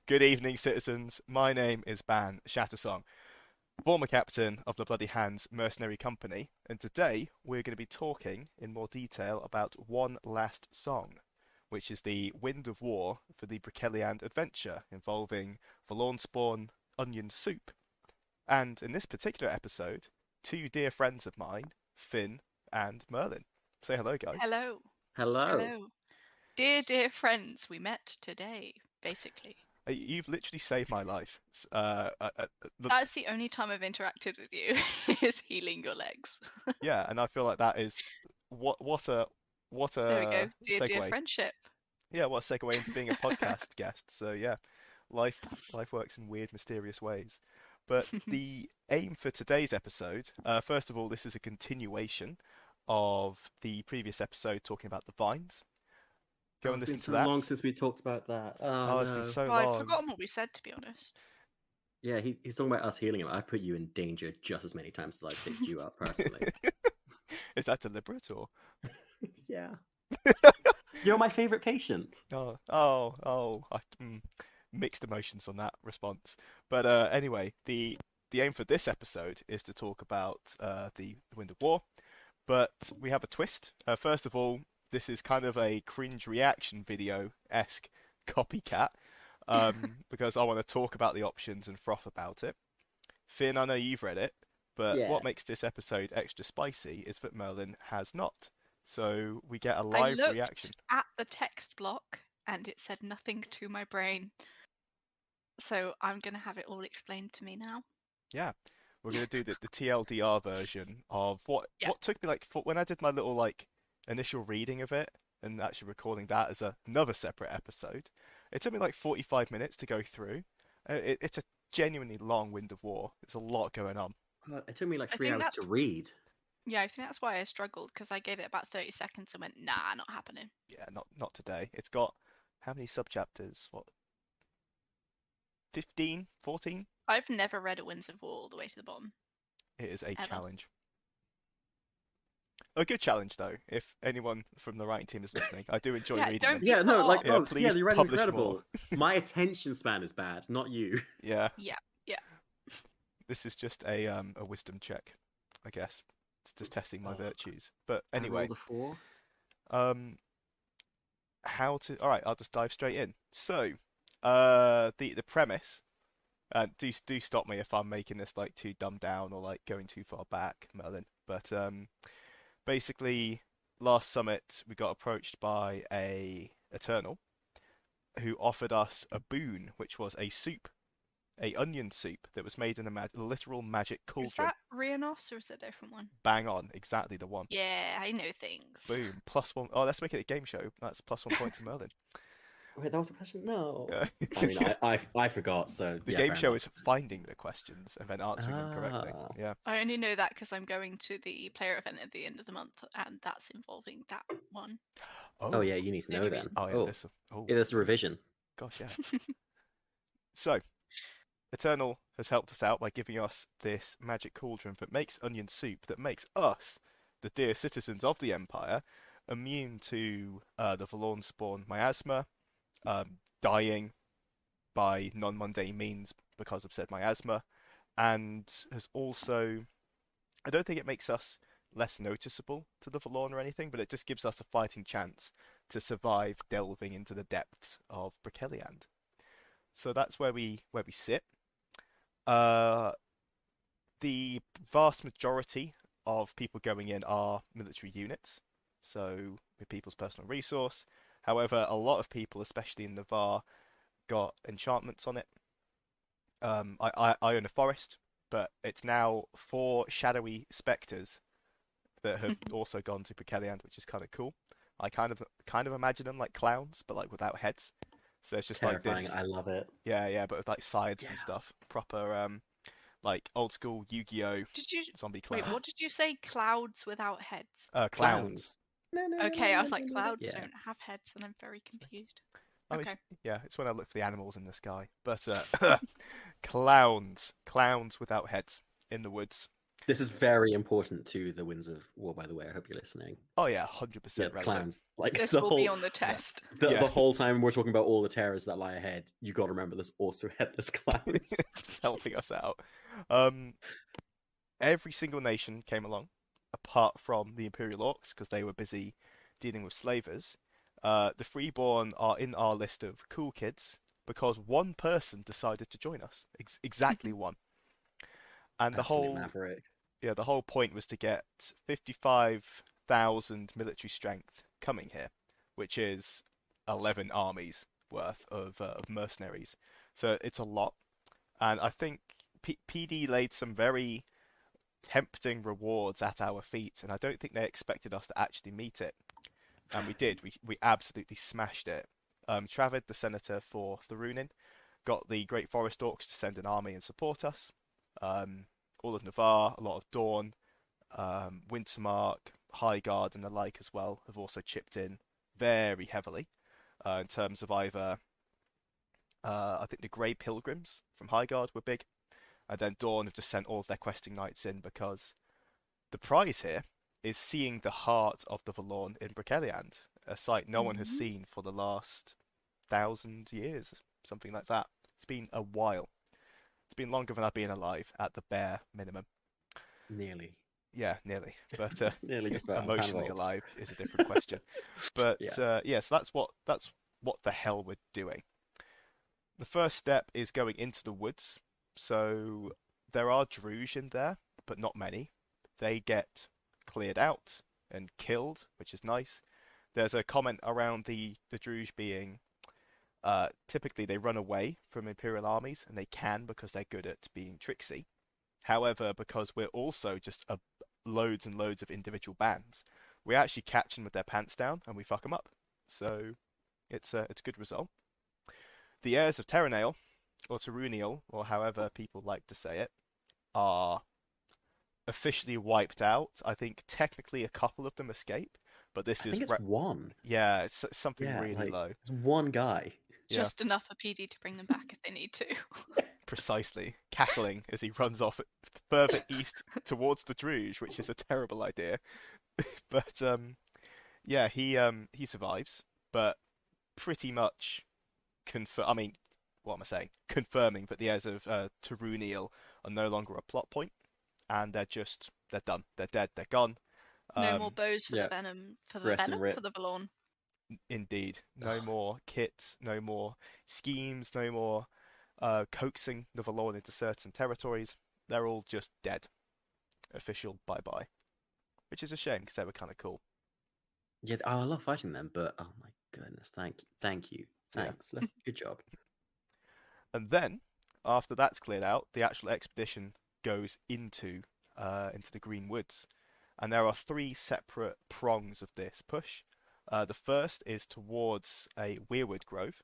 Good evening, citizens. My name is Ban Shattersong, former captain of the Bloody Hands Mercenary Company, and today we're going to be talking in more detail about one last song, which is the Wind of War for the Broceliande adventure involving Forlorn Spawn onion soup. And in this particular episode, two dear friends of mine, Finn and Merlyn. Say hello, guys. Hello. Hello. Hello. Dear friends, we met today, basically. You've literally saved my life. That's the only time I've interacted with you, is healing your legs. Yeah, and I feel like that is what There we go. a Dear segue. friendship. Yeah, what a segue into being a podcast guest. So yeah, life works in weird, mysterious ways. But the aim for today's episode, first of all, this is a continuation of the previous episode talking about the vines. Go Oh, and it's been listen to so that. long since we talked about that. Oh Oh, it's been no. so Well, I've long. forgotten what we said, to be honest. Yeah, he's talking about us healing him. I put you in danger just as many times as I fixed you up personally. Is that deliberate or? Yeah. You're my favorite patient. Mixed emotions on that response. But anyway, the aim for this episode is to talk about the Wind of War, but we have a twist. First of all, this is kind of a cringe reaction video-esque copycat, because I want to talk about the options and froth about it. Finn, I know you've read it, but Yeah. what makes this episode extra spicy is that Merlin has not. So we get a I live looked reaction. at the text block and it said nothing to my brain. So I'm going to have it all explained to me now. Yeah, we're gonna do the TLDR version of Yeah. what took me when I did my little initial reading of it and actually recording that as another separate episode. It took me like 45 minutes to go through. It's a genuinely long Wind of War. There's a lot going on. It took me like I 3 think hours that's to read. Yeah, I think that's why I struggled, because I gave it about 30 seconds and went, nah, not happening. Yeah, not today. It's got how many subchapters? What, 15, 14? I've never read a Winds of War all the way to the bottom. It is a Ever. challenge. A good challenge though. If anyone from the writing team is listening, I do enjoy Yeah, reading don't them. be Yeah, no, put like, off. Yeah, oh, please yeah, the red publish incredible. My attention span is bad, not you. Yeah. Yeah. This is just a wisdom check, I guess. It's just testing my Oh. virtues. But I anyway, rolled a 4. um, all right, I'll just dive straight in. So, the premise, do stop me if I'm making this like too dumbed down or like going too far back, Merlin. But basically, last summit we got approached by a Eternal who offered us a boon, which was a onion soup that was made in a literal magic Is cauldron. that Rhianos or is it a different one? Bang on, exactly the one. Yeah, I know things. Boom, +1. Oh, let's make it a game show. That's +1 point to Merlin. Wait, that was a question? No. Yeah. I mean, I forgot, so The yeah, game fair show enough. is finding the questions and then answering them correctly. Ah. Yeah. I only know that because I'm going to the player event at the end of the month, and that's involving that one. Oh yeah, you need to know Maybe then. reason. Oh yeah. Oh, This. Oh yeah, there's a revision. gosh, yeah. So, Eternal has helped us out by giving us this magic cauldron that makes onion soup, that makes us, the dear citizens of the Empire, immune to the Forlorn Spawn miasma, dying by non-mundane means because of said miasma, and has also, I don't think it makes us less noticeable to the Forlorn or anything, but it just gives us a fighting chance to survive delving into the depths of Broceliande. So that's where we sit. The vast majority of people going in are military units, so with people's personal resource. However, a lot of people, especially in Navarre, got enchantments on it. I own a forest, but it's now 4 shadowy spectres that have also gone to Broceliande, which is kind of cool. I kind of imagine them like clowns, but like without heads. So there's just Terrifying. like this, I love it. yeah, but with like sides and Yeah. stuff, proper like old school Yu-Gi-Oh Did you zombie clown. wait? What did you say? Clouds without heads? Clowns. Okay, I was like, clouds Yeah. don't have heads, and I'm very confused. I mean, Okay. yeah, it's when I look for the animals in the sky. But clowns without heads in the woods. This is very important to the Winds of War, by the way. I hope you're listening. Oh yeah, Yeah, 100% the relevant. clans. Like This the will whole be on the test. Yeah. the whole time we're talking about all the terrors that lie ahead, you got to remember there's also headless clans. Just helping us out. Every single nation came along, apart from the Imperial Orcs, because they were busy dealing with slavers. The Freeborn are in our list of cool kids because one person decided to join us. Exactly one. And Absolute maverick. the whole point was to get 55,000 military strength coming here, which is 11 armies worth of mercenaries. So it's a lot. And I think PD laid some very tempting rewards at our feet, and I don't think they expected us to actually meet it. And we did. We absolutely smashed it. Travid, the senator for Thorunin, got the Great Forest Orcs to send an army and support us. All of Navarre, a lot of Dawn, Wintermark, Highguard, and the like as well have also chipped in very heavily in terms of either. I think the Grey Pilgrims from Highguard were big, and then Dawn have just sent all of their questing knights in because the prize here is seeing the heart of the Valorn in Broceliande, a sight no one has seen for the last 1,000 years, something like that. It's been a while. It's been longer than I've been alive, at the bare minimum. Nearly. Yeah, nearly. But Nearly just about emotionally hand-rolled. alive is a different question. But Yeah. so that's what the hell we're doing. The first step is going into the woods. So there are Druge in there, but not many. They get cleared out and killed, which is nice. There's a comment around the Druge being typically they run away from Imperial armies, and they can because they're good at being tricksy. However, because we're also just loads and loads of individual bands, we actually catch them with their pants down and we fuck them up. So it's a good result. The heirs of Terranale, or Terunial, or however people like to say it, are officially wiped out. I think technically a couple of them escape, but I think it's one. Yeah, it's something Yeah, really like, low. it's one guy. Yeah, Just enough for PD to bring them back if they need to. precisely. Cackling as he runs off further east towards the Druge, which is a terrible idea. But yeah, he survives, but pretty much I mean, what am I saying? Confirming that the heirs of Terunial are no longer a plot point, and they're done. They're dead. They're gone. No more bows for yeah. the venom Rest and rip. for the Valorn. Indeed, no more kit, no more schemes, no more coaxing the Valorn into certain territories. They're all just dead. Official bye bye, which is a shame because they were kind of cool. Yeah, I love fighting them, but oh my goodness, thank you, thanks. Good job. And then, after that's cleared out, the actual expedition goes into the Green Woods, and there are three separate prongs of this push. The first is towards a weirwood grove,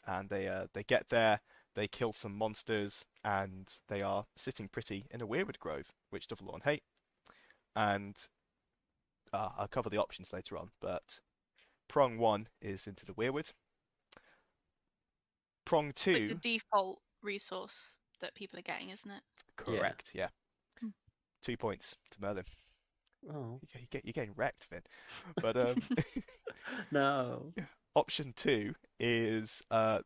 and they get there, they kill some monsters, and they are sitting pretty in a weirwood grove, which the Valorn hate. And I'll cover the options later on, but prong one is into the weirwood. Prong Like two, the default resource that people are getting, isn't it? correct, yeah. 2 points to Merlyn. Oh You're getting wrecked, Finn. But no. option two is a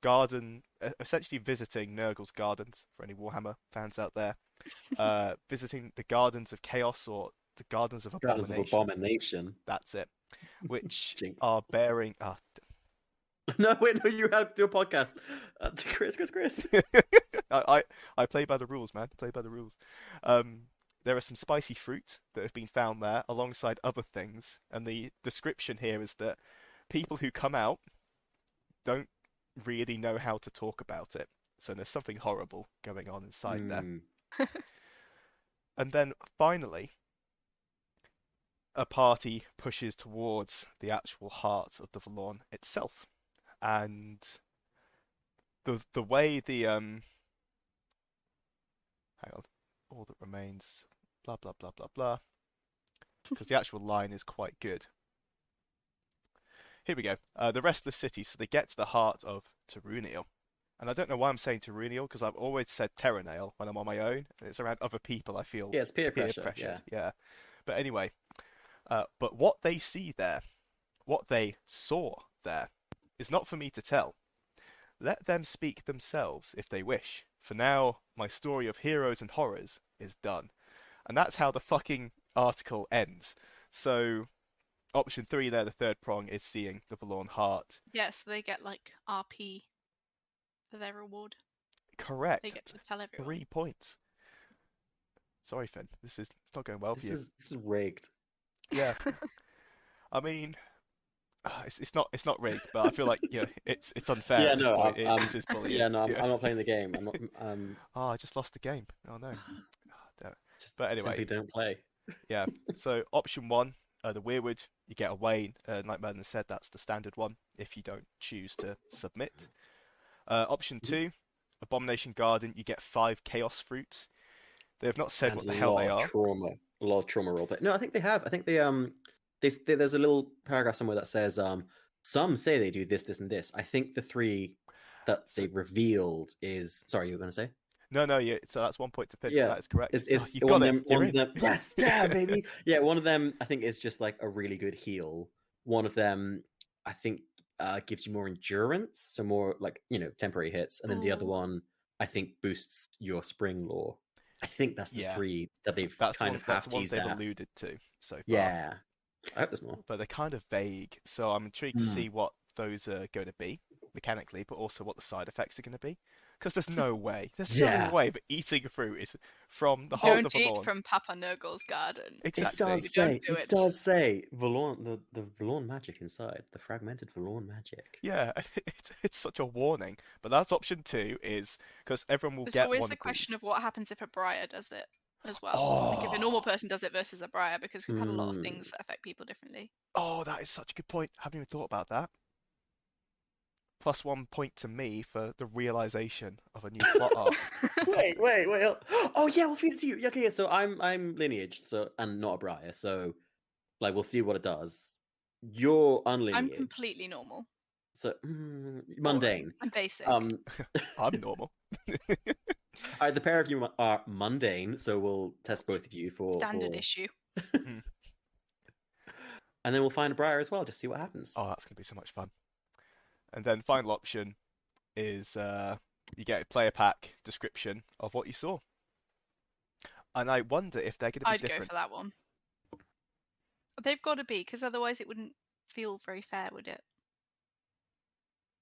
garden, essentially visiting Nurgle's gardens for any Warhammer fans out there. Visiting the Gardens of Chaos or the Gardens of Gardens of Abomination. That's it. Which Jinx. are bearing. No, wait, no, you have to do a podcast. Chris. I play by the rules, man. Play by the rules. There are some spicy fruit that have been found there alongside other things, and the description here is that people who come out don't really know how to talk about it. So there's something horrible going on inside there. And then finally, a party pushes towards the actual heart of the Valorn itself. And the way the hang on, all that remains, blah blah blah blah blah, because the actual line is quite good. Here we go. The rest of the city, so they get to the heart of Terunial, And I don't know why I'm saying Terrenial, because I've always said Terranail when I'm on my own, and it's around other people I feel Yeah, it's peer peer pressure. pressured. Yeah. But anyway, but what they see there, what they saw there, is not for me to tell. Let them speak themselves if they wish. For now, my story of heroes and horrors is done. And that's how the fucking article ends. So, option 3 there, the third prong, is seeing the Forlorn Heart. Yeah, so they get like RP for their reward. They Correct. get to tell everyone. 3 points. Sorry, Finn. It's not going well for you. This is rigged. Yeah. I mean, it's not rigged, but I feel like it's unfair Yeah, at this no, point. This is bullying. yeah, no, I'm not playing the game. I'm not. Oh, I just lost the game. Oh no. Oh, damn it. Just But anyway, simply don't play. yeah. So option 1, the Weirwood, you get a Wayne. Like Merlyn said, that's the standard one if you don't choose to submit. Option 2, Abomination Garden, you get 5 Chaos Fruits. They have not said And what the hell they are. A lot of trauma roleplay. No, I think they have. I think there's a little paragraph somewhere that says some say they do this, this, and this. I think the 3 that they revealed is. Sorry, you were going to say? No, yeah. So that's 1 point to Finn. Yeah, That is correct. It's You one got of it. them. You're One in. of them. Yes, yeah, baby. Yeah, one of them I think is just like a really good heal. One of them I think gives you more endurance, so more like temporary hits, and then the other Ooh. one I think boosts your spring lore. I think that's the Yeah. 3 that they've That's kind of that's the ones half-teased they've at. alluded to so far. Yeah, I hope there's more. But they're kind of vague. So I'm intrigued to see what those are going to be mechanically, but also what the side effects are going to be. Because there's no way. There's Yeah. no way that eating fruit is from the heart of Don't the eat Forlorn. from Papa Nurgle's garden. Exactly. It does Don't say. do It it. does say Valorn, the Valorn magic inside, the fragmented Valorn magic. Yeah, it's such a warning. But that's option 2 is because everyone will There's get always one the of question these. of what happens if a Briar does it as well. Like if a normal person does it versus a Briar, because we've had a lot of things that affect people differently. Oh, that is such a good point. Haven't even thought about that. Plus 1 point to me for the realization of a new plot arc. Wait. Oh yeah, we'll feed it to you. Okay, so I'm lineage, so and not a Briar, so like we'll see what it does. You're unlineaged. I'm completely normal. So mundane. I'm basic. I'm normal. All right, the pair of you are mundane, so we'll test both of you for Standard issue. and then we'll find a Briar as well, just see what happens. Oh, that's gonna be so much fun. And then final option is you get a player pack description of what you saw. And I wonder if they're going to be I'd different. go for that one. They've got to be, because otherwise it wouldn't feel very fair, would it?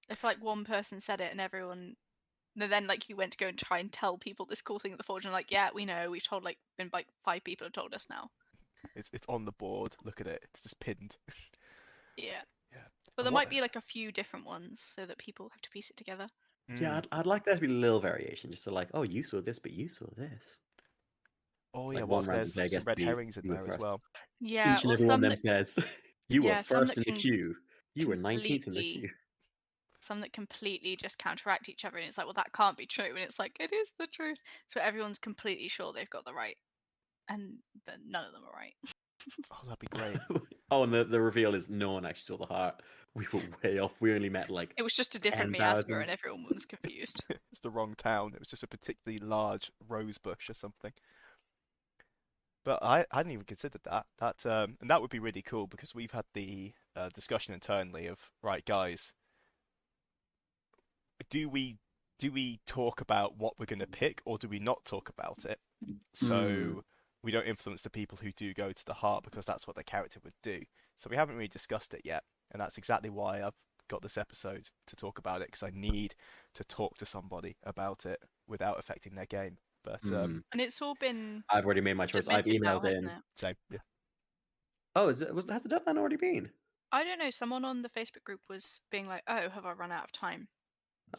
If like one person said it and everyone, and then like you went to go and try and tell people this cool thing at the Forge, and like, yeah, we know, we've told like 5 people have told us now. It's on the board. Look at it. It's just pinned. Yeah. Yeah. But And there what- might be like a few different ones so that people have to piece it together. Yeah, I'd like there to be a little variation, just to like, oh, you saw this, but you saw this. Oh like yeah, one what if random there's player some gets to red be herrings in you were there as first. well? Yeah, Each and or every one some of them that says, you were yeah, some first that in the can queue. You were 19th in the completely- queue. some that completely just counteract each other, and it's like, well, that can't be true, and it's like, it is the truth. So everyone's completely sure they've got the right, and then none of them are right. Oh, that'd be great. Oh, and the reveal is no one actually saw the heart. We were way off. We only met like It was just a different 10,000. miasma, and everyone was confused. It's the wrong town. It was just a particularly large rose bush or something. But I hadn't even considered that. And that would be really cool because we've had the discussion internally of, right, guys, do we talk about what we're going to pick, or do we not talk about it? So we don't influence the people who do go to the heart, because that's what the character would do. So we haven't really discussed it yet, and that's exactly why I've got this episode to talk about it, because I need to talk to somebody about it without affecting their game. But And it's all been I've already made my choice. I've submitted now, emailed hasn't in. it? same, yeah. Oh, has the deadline already been? I don't know. Someone on the Facebook group was being like, "Oh, have I run out of time?"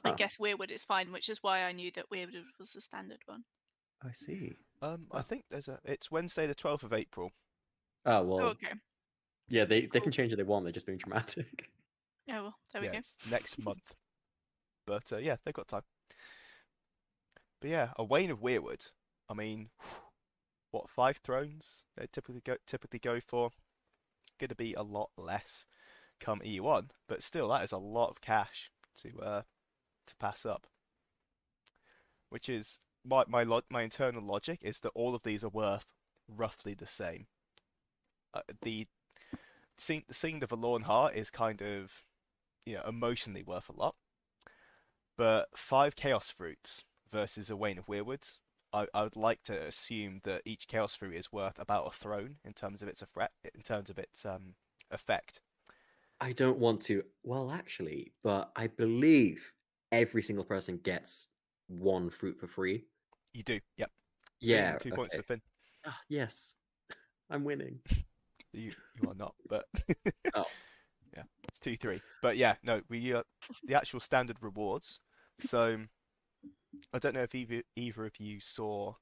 I Oh, guess Weirwood is fine, which is why I knew that Weirwood was the standard one. I see. I think it's Wednesday the 12th of April. Oh well, Oh, okay. yeah, they Cool. can change it they want. They're just being dramatic. Oh well, there we Yeah, go. it's next month. But yeah, they've got time. But yeah, a Wayne of Weirwood. I mean, what, 5 thrones they typically go for? Going to be a lot less come E1, but still that is a lot of cash to pass up. which is my internal logic is that all of these are worth roughly the same. The seeing the Forlorn Heart is kind of emotionally worth a lot, but 5 Chaos Fruits versus a Wain of Weirwoods, I would like to assume that each Chaos Fruit is worth about a throne in terms of its effect. I don't want to. Well, actually, but I believe every single person gets one fruit for free. You do, yep. Finn, Yeah. 2 points Okay. for Finn. Ah, yes, I'm winning. You are not, but Oh, yeah, it's 2-3. But yeah, no, we the actual standard rewards. So I don't know if either of you saw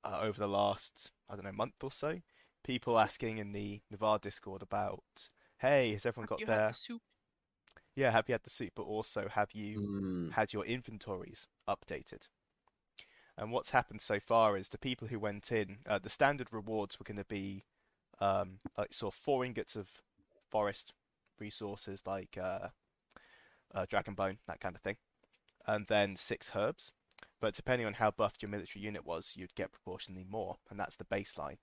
over the last, I don't know, month or so, people asking in the Navarre Discord about, hey, has everyone Have got you had the their, soup? yeah, have you had the soup, but also have you mm, had your inventories updated? And what's happened so far is the people who went in, the standard rewards were going to be like sort of 4 ingots of forest resources like dragon bone, that kind of thing, and then 6 herbs. But depending on how buffed your military unit was, you'd get proportionally more, and that's the baseline.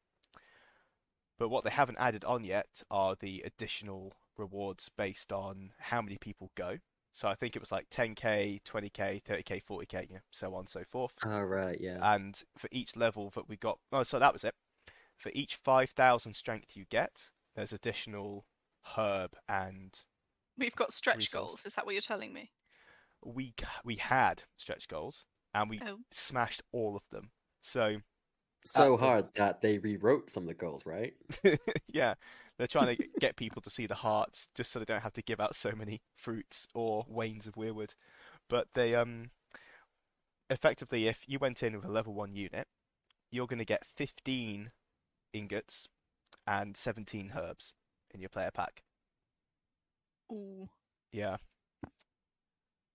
But what they haven't added on yet are the additional rewards based on how many people go. So I think it was like 10k, 20k, 30k, 40k, so on and so forth. all right. Yeah. And for each level that we got, oh, so that was it. For each 5,000 strength you get, there's additional herb and We've got stretch resource. goals. Is that what you're telling me? We had stretch goals and we Oh, smashed all of them. So So the hard that they rewrote some of the goals, right? yeah, they're trying to get people to see the hearts just so they don't have to give out so many fruits or wains of weirwood. But they effectively, if you went in with a level 1 unit, you're going to get 15 ingots and 17 herbs in your player pack. ooh. Yeah.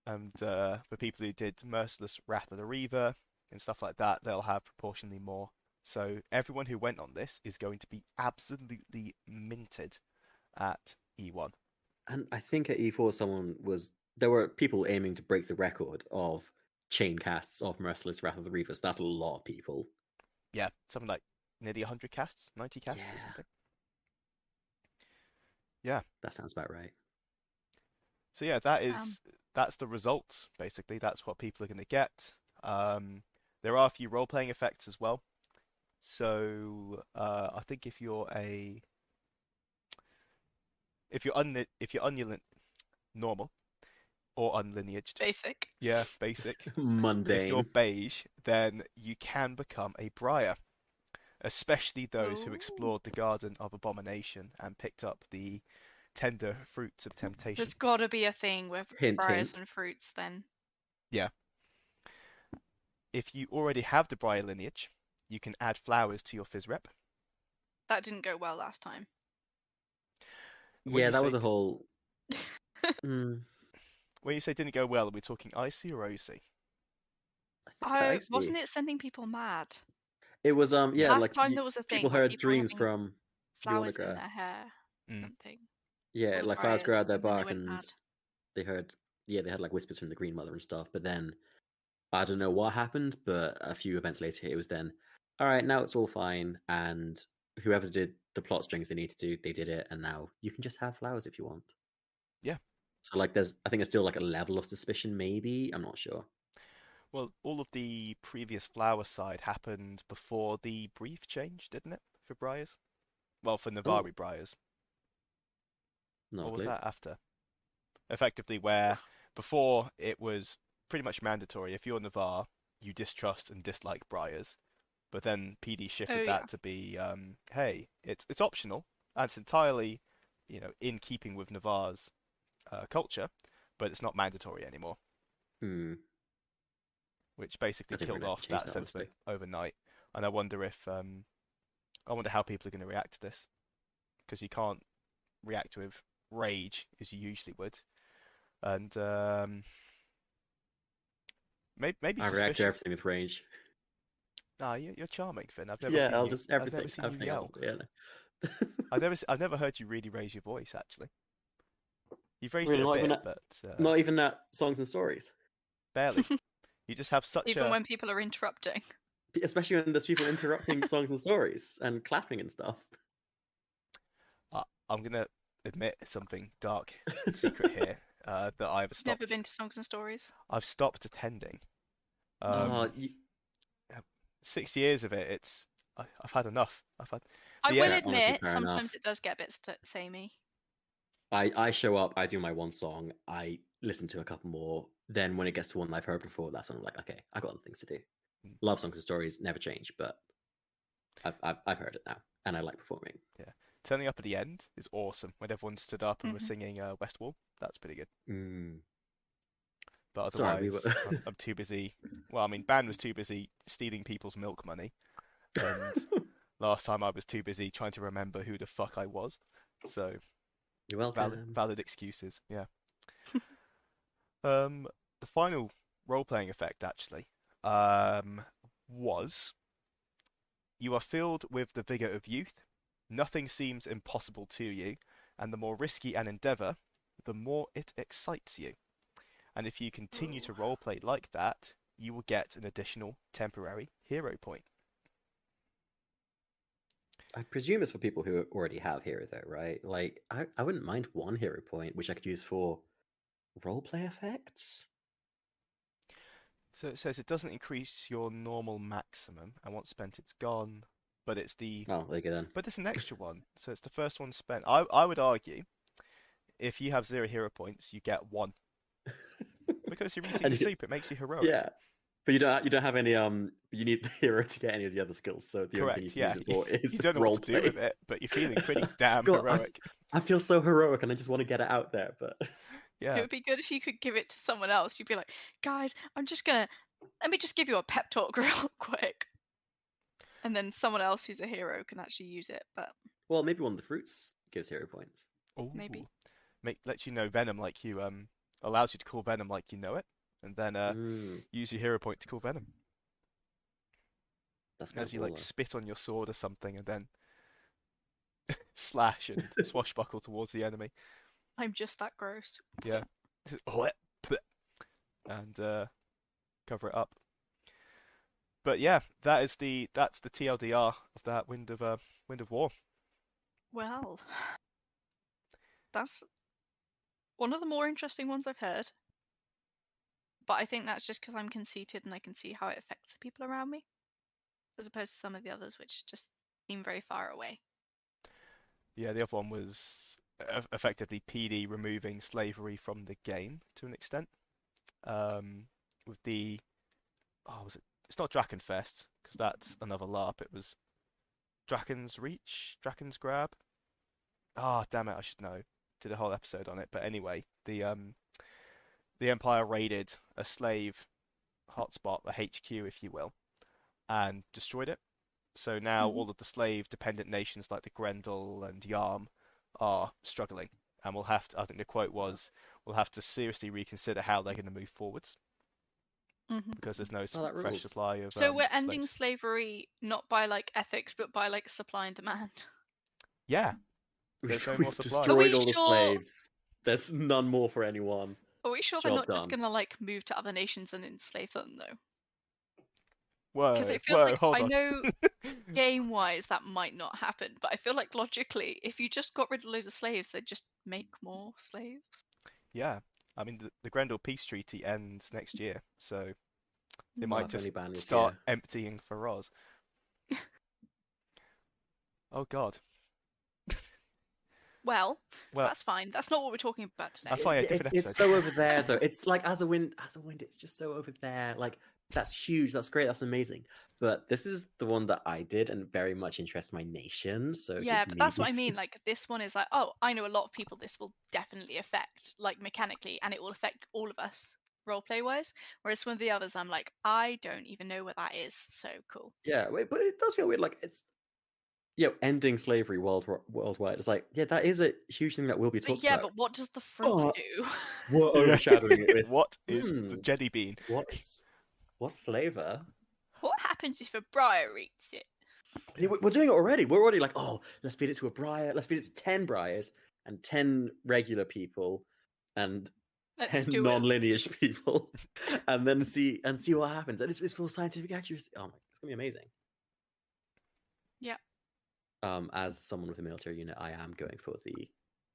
And for people who did Merciless Wrath of the Reaver and stuff like that, they'll have proportionally more. So everyone who went on this is going to be absolutely minted at E1. And I think at E4, there were people aiming to break the record of chain casts of Merciless Wrath of the Reavers. That's a lot of people. Yeah, something like nearly 100 casts, 90 casts or Yeah, something. Yeah. that sounds about right. So yeah, that's the results basically. That's what people are going to get. There are a few role-playing effects as well. So I think if you're normal or unlineaged, Basic. yeah, basic. If you're Mundane. beige, then you can become a briar, especially those who Oh. explored the Garden of Abomination and picked up the tender fruits of temptation. There's got to be a thing with Hint, briars hint. and fruits then. Yeah. If you already have the briar lineage, you can add flowers to your Fizz rep. That didn't go well last time. When Yeah, you that say was a whole. Mm, when you say didn't go well, are we talking icy or OC? I see. Wasn't it sending people mad? It was yeah, Last like time there was a thing people where heard people were dreams having from flowers in Bjornagra. their hair, Mm. something. Yeah, Or like flowers grow briars, out their and then they bark, went and mad. they heard, yeah, they had like whispers from the Green Mother and stuff. But then I don't know what happened, but a few events later, it was then, all right, now it's all fine, and whoever did the plot strings they need to do, they did it, and now you can just have flowers if you want. Yeah. So like, I think there's still like a level of suspicion, maybe. I'm not sure. Well, all of the previous flower side happened before the brief change, didn't it? For briars? Well, for Oh, Navari briars. not Or a was clue. that after? Effectively, where before it was pretty much mandatory. If you're Navarre, you distrust and dislike briars. But then PD Oh shifted yeah. that to be, hey, it's optional and it's entirely, in keeping with Navarre's culture, but it's not mandatory anymore. Hmm. Which basically I didn't killed realize they off changed that that, sentiment honestly. overnight. And I wonder how people are going to react to this, because you can't react with rage as you usually would, and maybe I react to suspicion. everything with rage. Nah, you're charming, Finn. Yeah, I'll just I've never everything. seen you Everything. yell. Yeah. I've never heard you really raise your voice. Actually, you've raised it Really, a not even bit, at, but not even at songs and stories. barely. You just have such Even a. when people are interrupting. Especially when there's people interrupting songs and stories and clapping and stuff. I'm gonna admit something dark and secret here. That I've Never stopped. been to Songs and Stories. I've stopped attending. Oh, 6 years of it. I've had enough. I've had. I The will end- honestly, admit, fair sometimes enough. it does get a bit samey. I show up, I do my one song, I listen to a couple more. Then when it gets to one I've heard before, that's when I'm like, okay, I've got other things to do. Love songs and stories never change, but I've heard it now, and I like performing. Yeah, turning up at the end is awesome when everyone stood up and was Mhm. singing West Wall. That's pretty good. Mm. But Sorry, we otherwise, were. I'm too busy. Well, I mean, Ban was too busy stealing people's milk money, and last time I was too busy trying to remember who the fuck I was. So You're welcome. valid excuses. Yeah. The final role-playing effect actually was you are filled with the vigor of youth. Nothing seems impossible to you, and the more risky an endeavor, the more it excites you. And if you continue to roleplay like that, you will get an additional temporary hero point. I presume it's for people who already have hero, though, right? Like, I wouldn't mind one hero point, which I could use for roleplay effects. So it says it doesn't increase your normal maximum, and once spent, it's gone. But it's the Oh, there you go then. but it's an extra one, so it's the first one spent. I would argue if you have 0 hero points, you get 1 because you're eating And the you- soup. It makes you heroic. Yeah, but you don't have any you need the hero to get any of the other skills. So the only thing you Correct. can Yeah. use it for is You don't know what to do roleplay. with it, but you're feeling pretty damn God, heroic. I feel so heroic, and I just want to get it out there. But It Yeah. would be good if you could give it to someone else. You'd be like, guys, let me just give you a pep talk real quick. And then someone else who's a hero can actually use it. But well, maybe one of the fruits gives hero points. Ooh. maybe. Lets you know Venom like you allows you to call Venom like you know it, and then use your hero point to call Venom That's as you cool, like spit on your sword or something, and then slash and swashbuckle towards the enemy. I'm just that gross. Yeah. And cover it up. But yeah, that's the TLDR of that Wind of War. Well, that's one of the more interesting ones I've heard. But I think that's just because I'm conceited and I can see how it affects the people around me, as opposed to some of the others, which just seem very far away. Yeah, the other one was effectively PD removing slavery from the game to an extent. With the was it? It's not Drakenfest because that's another LARP. It was Draken's Reach, Draken's Grab. Damn it! I should know. Did a whole episode on it. But anyway, the Empire raided a slave hotspot, a HQ, if you will, and destroyed it. So now all of the slave-dependent nations like the Grendel and Yarm are struggling, and we'll have to. I think the quote was, "We'll have to seriously reconsider how they're going to move forwards because there's no that fresh rules. supply of." So we're ending slaves. slavery not by like ethics, but by like supply and demand. Yeah, there's no more We've supply. destroyed we all the sure- slaves. There's none more for anyone. Are we sure they're Job not just done. gonna like move to other nations and enslave them though? Whoa, Because it feels like hold I on. know game-wise that might not happen, but I feel like logically, if you just got rid of loads of slaves, they'd just make more slaves. Yeah, I mean the Grendel peace treaty ends next year, so they Well, might if only just Ban was start here. emptying for Oz. Oh God. Well, Well, that's fine. That's not what we're talking about today. that's why a different It's episode. so over there though. It's like as a wind, it's just so over there. Like that's huge. That's great. That's amazing. But this is the one that I did and very much interests my nation. So Yeah, but that's what I maybe- mean. Like this one is like, oh, I know a lot of people this will definitely affect, like mechanically, and it will affect all of us roleplay wise. Whereas some of the others, I'm like, I don't even know what that is. So cool. Yeah, wait, but it does feel weird. Like it's ending slavery worldwide. It's like that is a huge thing that will be But talked yeah, about. but what does the fruit But- do? We're overshadowing it with What is the jelly bean? what flavor? What happens if a briar eats it? See, we're doing it already. We're already like, oh, let's feed it to a briar. Let's feed it to 10 briars and 10 regular people, and Let's 10 do it. non-lineage people, and then see what happens. And it's full scientific accuracy. Oh my, it's gonna be amazing. Yeah. As someone with a military unit, I am going for the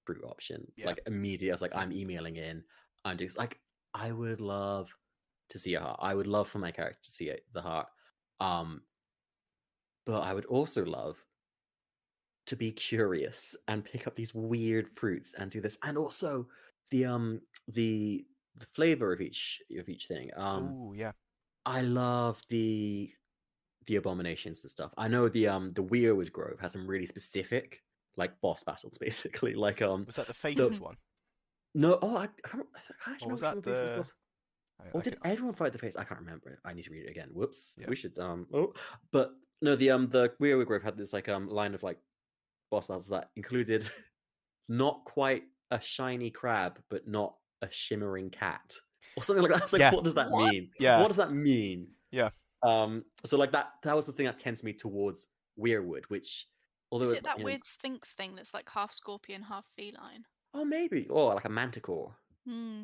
brute option. Yeah. Like immediately, I was like, I'm emailing in. I'm just like, I would love to see a heart. I would love for my character to see the heart. But I would also love to be curious and pick up these weird fruits and do this, and also the flavor of each thing. Oh yeah. I love the abominations and stuff. I know the Weirwood Grove has some really specific like boss battles, basically. Like Was that the faces Mhm. one? no, oh I can't Or was remember that which one the faces the? was. I Or did could- everyone fight the face? I can't remember. I need to read it again. Whoops. Yeah. We should but no, the Weirwood Grove had this like line of like boss battles that included not quite a shiny crab, but not a shimmering cat. Or something like that. It's like, Yeah. what does that What? mean? Yeah. What does that mean? Yeah. So like that was the thing that tends me towards Weirwood, which although Is it's it that you know, weird sphinx thing that's like half scorpion, half feline? oh maybe, or like a manticore. Hmm.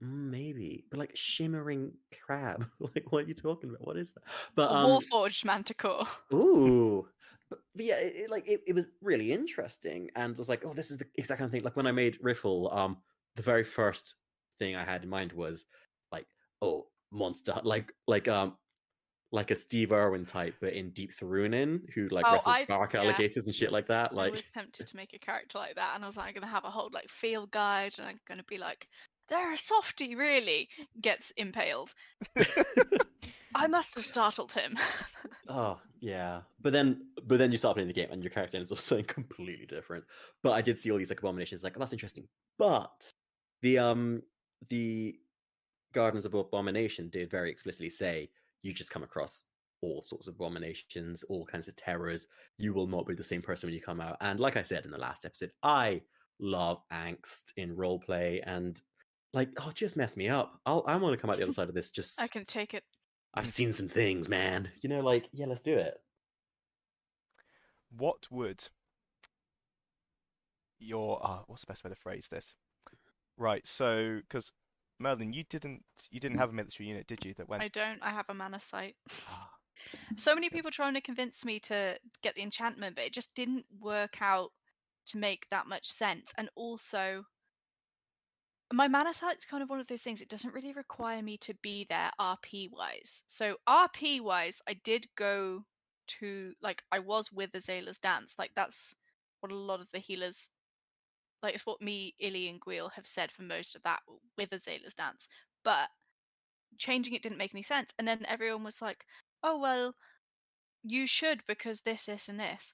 Maybe, but like shimmering crab. Like, what are you talking about? What is that? But A warforged manticore. ooh, but yeah, it was really interesting, and I was like, oh, this is the exact kind of thing. Like when I made Riffle, the very first thing I had in mind was like, oh, monster, like a Steve Irwin type, but in Deep Tharunin, who like wrestles bark alligators and shit like that. I Like, was tempted to make a character like that, and I was like, I'm gonna have a whole like field guide, and I'm gonna be like, they're a softie, really. Gets impaled. I must have startled him. oh yeah, but then you start playing the game and your character ends up something completely different. But I did see all these like abominations, like, oh, that's interesting. But the Gardens of Abomination did very explicitly say you just come across all sorts of abominations, all kinds of terrors. You will not be the same person when you come out. And like I said in the last episode, I love angst in roleplay, and like, oh, just mess me up. I want to come out the other side of this. Just I can take it. I've seen some things, man. You know, like, yeah, let's do it. What would your what's the best way to phrase this? Right. So because Merlin, you didn't have a military unit, did you? That went. I don't. I have a mana sight. Ah, So many people trying to convince me to get the enchantment, but it just didn't work out to make that much sense. And also, my mana sight's kind of one of those things. It doesn't really require me to be there RP wise. So RP wise, I did go to like I was with Azala's dance. Like that's what a lot of the healers like. It's what me, Illy, and Gweel have said for most of that with Azala's dance. But changing it didn't make any sense. And then everyone was like, "Oh well, you should because this, and this."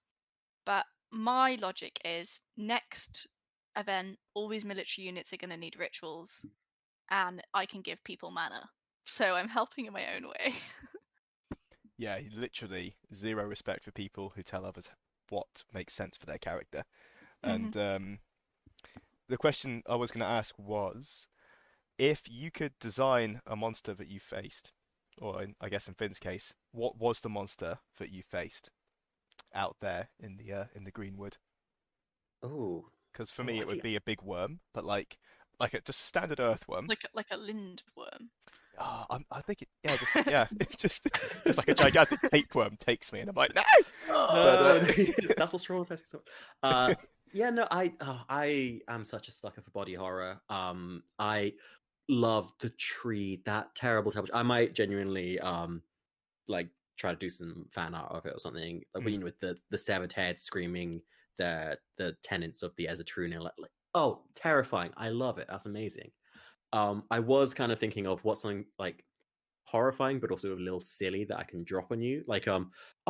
But my logic is next event, all these military units are going to need rituals, and I can give people mana. So I'm helping in my own way. yeah, literally zero respect for people who tell others what makes sense for their character. And the question I was going to ask was, if you could design a monster that you faced, or I guess in Finn's case, what was the monster that you faced out there in the Greenwood? Oh, Because for me it would be a big worm, but like a just standard earthworm. like a lindworm. I think it's just like a gigantic tapeworm takes me, and I'm like, no. That's what's traumatizing. So, yeah, no, I am such a sucker for body horror. I love the tree, that terrible. I might genuinely like try to do some fan art of it or something. Like, you know, with the severed head screaming the tenants of the Ezetruna, like, oh, terrifying. I love it. That's amazing. I was kind of thinking of what's something like horrifying but also a little silly that I can drop on you, like oh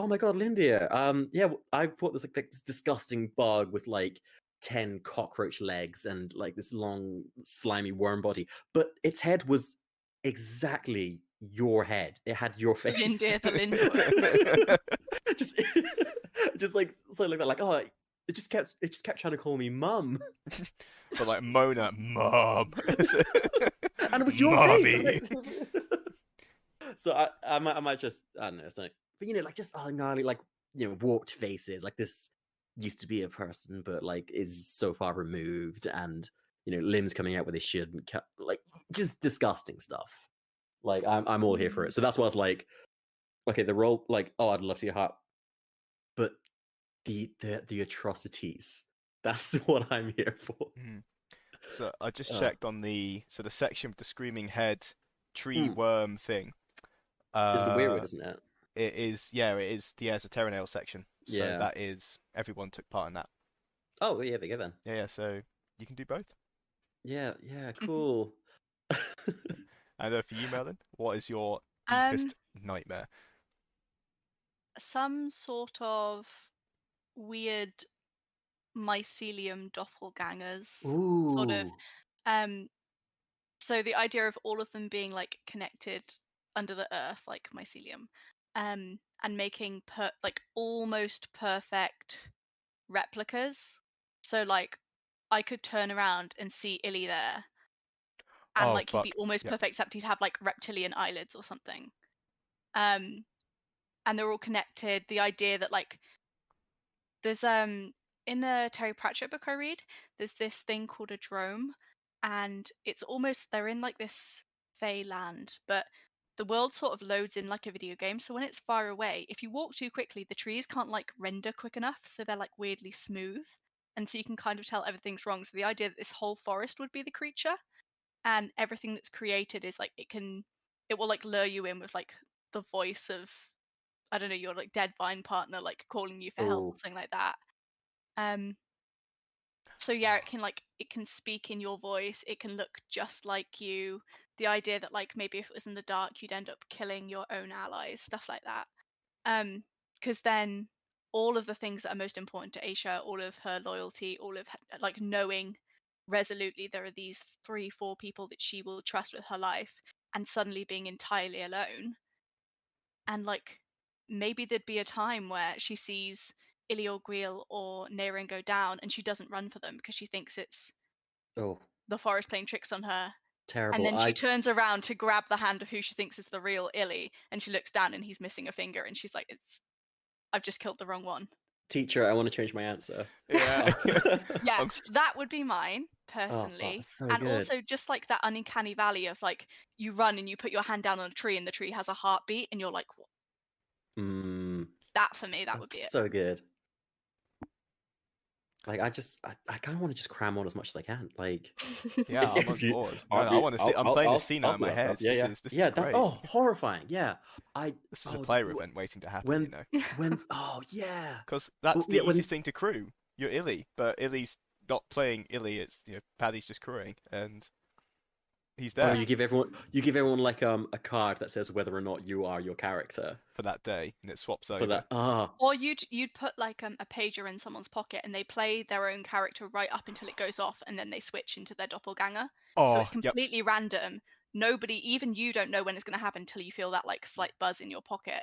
my god, Lindia, yeah, I thought this like this disgusting bug with like 10 cockroach legs and like this long slimy worm body, but its head was exactly your head. It had your face. Lindia the lindworm. just like something like that, like, oh, it just kept trying to call me mum. But like Mona, mom. And it was your Mommy. face. So I might just, I don't know, something. But you know, like just gnarly, like, you know, warped faces. Like this used to be a person, but like is so far removed, and you know, limbs coming out where they shouldn't. Like just disgusting stuff. Like I'm all here for it. So that's why I was like, okay, the role, like, oh, I'd love to see a heart, but the atrocities. That's what I'm here for. Mhm. So I just Uh, checked on the section with the screaming head tree mm, worm thing. it's the weirwood, Uh, isn't it? it is the Terranale section. So Yeah. that is everyone took part in that. Oh, yeah, there you go then. Yeah, so you can do both. Yeah, cool. And for you, Merlyn, what is your Um, deepest nightmare? some sort of weird mycelium doppelgangers. Sort of. Ooh. So the idea of all of them being like connected under the earth, like mycelium, and making like almost perfect replicas. So like I could turn around and see Illy there, and Oh like he'd be fuck. almost Yep. perfect, except he'd have like reptilian eyelids or something. And they're all connected. The idea that like there's in the Terry Pratchett book I read, there's this thing called a drome, and it's almost they're in like this fey land, but the world sort of loads in like a video game. So when it's far away, if you walk too quickly, the trees can't like render quick enough, so they're like weirdly smooth, and so you can kind of tell everything's wrong. So the idea that this whole forest would be the creature, and everything that's created is like it will like lure you in with like the voice of, I don't know, your like dead vine partner like calling you for help or Oh. something like that. Um, so yeah, it can speak in your voice. It can look just like you. The idea that like maybe if it was in the dark, you'd end up killing your own allies, stuff like that. Because then all of the things that are most important to Aisha, all of her loyalty, all of her, like knowing resolutely there are these 3, 4 people that she will trust with her life, and suddenly being entirely alone, and like maybe there'd be a time where she sees Illy or Griel or Naren go down and she doesn't run for them because she thinks it's Oh, the forest playing tricks on her. And terrible. then she turns around to grab the hand of who she thinks is the real Illy, and she looks down and he's missing a finger, and she's like, I've just killed the wrong one. Teacher, I want to change my answer. Yeah. Yeah, that would be mine personally. That's so And good. also just like that uncanny valley of like you run and you put your hand down on a tree and the tree has a heartbeat and you're like, what? That for me, that would be it. So good. Like I kind of want to just cram on as much as I can. Like, Yeah, I'm on if you, board. I'll I be- want to see. I'm playing this scene I'll out in be my up for head. that. Yeah, This yeah. is That's great. horrifying. Yeah, This is a player event waiting to happen. You know, when yeah, because that's Well, the yeah, when- easiest thing to crew. You're Illy, but Illy's not playing Illy. It's Paddy's just crewing, and he's oh, there you give everyone like a card that says whether or not you are your character for that day, and it swaps for over. that. Or you'd put like a pager in someone's pocket and they play their own character right up until it goes off, and then they switch into their doppelganger. So Oh, it's yep. completely random. Nobody, even you, don't know when it's going to happen until you feel that like slight buzz in your pocket,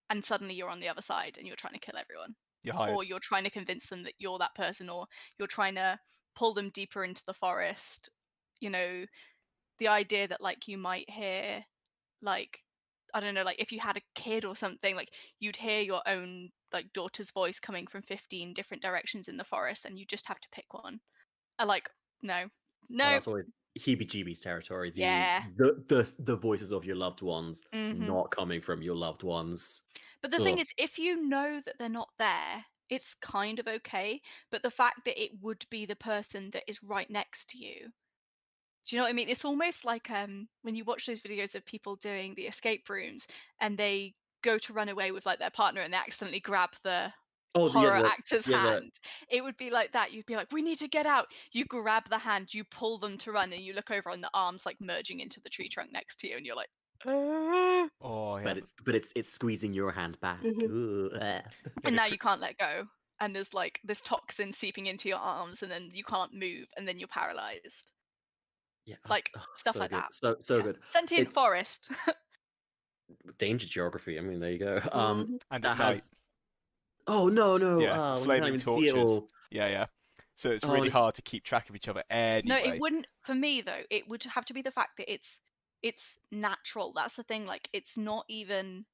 and suddenly you're on the other side and you're trying to kill everyone, You're hired. or you're trying to convince them that you're that person, or you're trying to pull them deeper into the forest. You know, the idea that like you might hear like, I don't know, like if you had a kid or something, like you'd hear your own like daughter's voice coming from 15 different directions in the forest, and you just have to pick one. I like, no, That's always heebie-jeebies territory. Yeah. The voices of your loved ones Mhm. not coming from your loved ones. But the thing is, if you know that they're not there, it's kind of okay. But the fact that it would be the person that is right next to you, do you know what I mean? It's almost like when you watch those videos of people doing the escape rooms and they go to run away with like their partner and they accidentally grab the horror actor's hand. It would be like that. You'd be like, we need to get out. You grab the hand, you pull them to run, and you look over and the arms like merging into the tree trunk next to you, and you're like, Oh yeah. But it's squeezing your hand back. Ooh, and now you can't let go. And there's like this toxin seeping into your arms, and then you can't move, and then you're paralyzed. Yeah, Like stuff so like good. that. So Yeah. good. Sentient forest. Danger geography. I mean, there you go. Mhm. And that at has. night, Oh no! yeah, We can't flaming even see it torches. all. Yeah. So it's Oh, really it's- hard to keep track of each other No, anyway. it wouldn't. For me though, it would have to be the fact that it's natural. That's the thing. Like it's not even.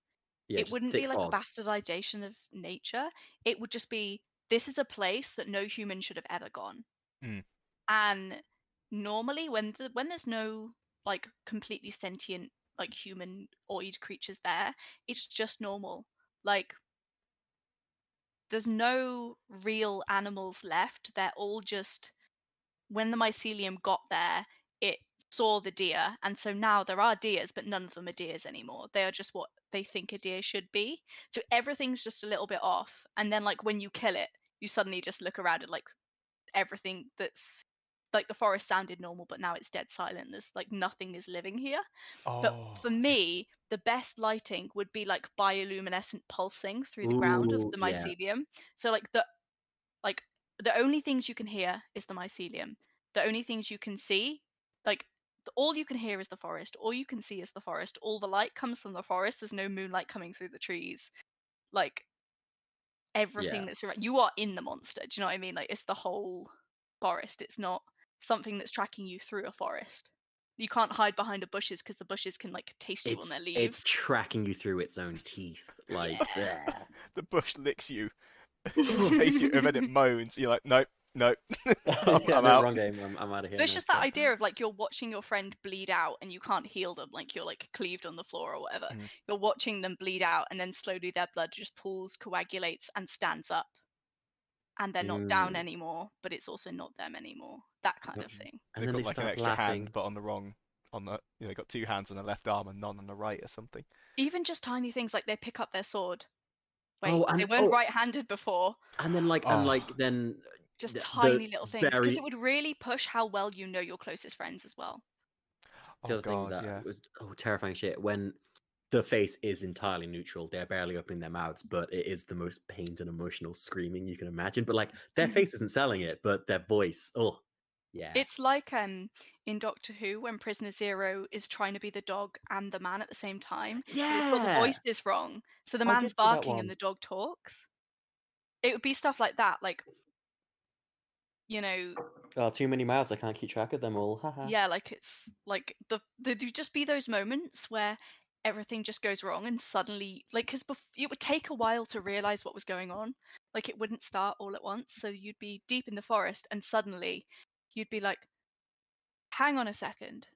Yeah, It just wouldn't thick be like a fog. bastardization of nature. It would just be, this is a place that no human should have ever gone. Mm. And normally when there's no like completely sentient, like humanoid creatures there. It's just normal. Like there's no real animals left. They're all just, when the mycelium got there, it saw the deer, and so now there are deers, but none of them are deers anymore. They are just what they think a deer should be. So everything's just a little bit off. And then like when you kill it, you suddenly just look around and like everything that's like the forest sounded normal, but now it's dead silent. There's like nothing is living here. But Oh, for me, the best lighting would be like bioluminescent pulsing through the ground of Ooh, the yeah. mycelium. So like the only things you can hear is the mycelium. The only things you can see, like all you can hear is the forest. All you can see is the forest. All the light comes from the forest. There's no moonlight coming through the trees. Like everything Yeah. that's around you are in the monster. Do you know what I mean? Like it's the whole forest. It's not something that's tracking you through a forest. You can't hide behind the bushes because the bushes can like taste you on their It's leaves. tracking you through its own teeth. Like, Yeah. bleh. the bush licks you, tastes you, and then it moans. You're like, nope, nope, Yeah, I'm no, out. wrong game. I'm out of here. There's No. just that idea of like you're watching your friend bleed out and you can't heal them, like you're like cleaved on the floor or whatever. Mm. You're watching them bleed out and then slowly their blood just pools, coagulates, and stands up. And they're not down Mm. anymore, but it's also not them anymore. That kind of thing. And They've then got they like an start extra hand, laughing. but on the wrong, on the they got 2 hands on the left arm and none on the right or something. Even just tiny things like they pick up their sword. Oh, Wait, they weren't right-handed before. and then Oh, then Just the tiny little things, because very it would really push how well you know your closest friends as well. the oh other thing God, that yeah. was terrifying shit when the face is entirely neutral. They're barely opening their mouths, but it is the most pained and emotional screaming you can imagine. But like their face isn't selling it, but their voice, oh yes. It's like in Doctor Who when Prisoner Zero is trying to be the dog and the man at the same time, but it's got the Yeah. voices wrong. So the I man's did see that barking and one. the dog talks. It would be stuff like that, like, you know, Oh, too many mouths. I can't keep track of them all. Haha. yeah, like it's like there'd just be those moments where everything just goes wrong and suddenly, like, because it would take a while to realize what was going on. Like it wouldn't start all at once. So you'd be deep in the forest and suddenly you'd be like, hang on a second.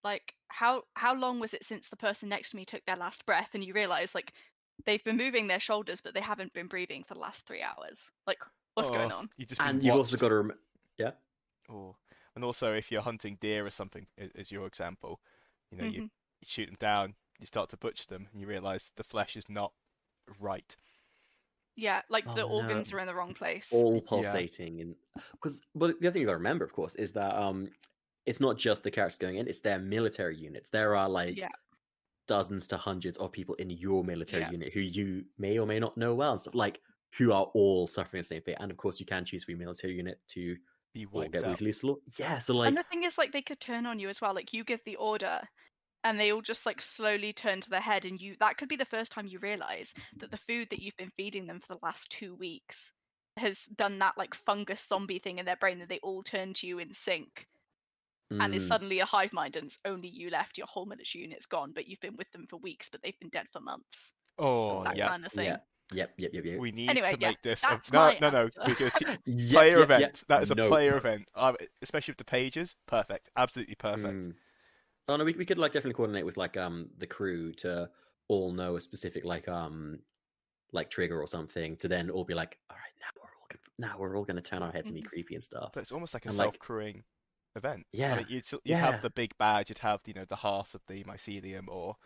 Like how long was it since the person next to me took their last breath? And you realize like they've been moving their shoulders, but they haven't been breathing for the last 3 hours. Like what's going Oh, on? you've just been And you've also watched. got to yeah. Oh, and also if you're hunting deer or something, as your example, you Hmm. shoot them down, you start to butcher them, and you realise the flesh is not right. Yeah, like Oh the no. organs are in the wrong place. All Yeah. pulsating and because well the other thing you gotta remember, of course, is that it's not just the characters going in, it's their military units. There are like Yeah, dozens to hundreds of people in your military yeah. unit who you may or may not know well and stuff like who are all suffering the same fate. And of course you can choose for your military unit to Be like wiped get out. brutally slaughtered. Yeah, so And like the thing is, like, they could turn on you as well. Like, you give the order, and they all just like slowly turn to their head, and that could be the first time you realize that the food that you've been feeding them for the last 2 weeks has done that like fungus zombie thing in their brain, that they all turn to you in sync, and it's mm, suddenly a hive mind, and it's only you left. Your whole military unit's gone, but you've been with them for weeks, but they've been dead for months. Oh, oh That yeah, yep. kind of yeah, thing. yep. We need Anyway, to yeah, make this a that's no, my no, no. answer. We're gonna yep, player yep, yep. event. That is a Nope. player event. Especially with the pages. Perfect. Absolutely perfect. Mm. Oh no, we could like definitely coordinate with like the crew to all know a specific like trigger or something to then all be like, all right, now we're all gonna turn our heads and be Mhm. creepy and stuff. But it's almost like a And like self-crewing event. I yeah, mean, you'd have yeah. the big badge. You'd have the heart of the mycelium, or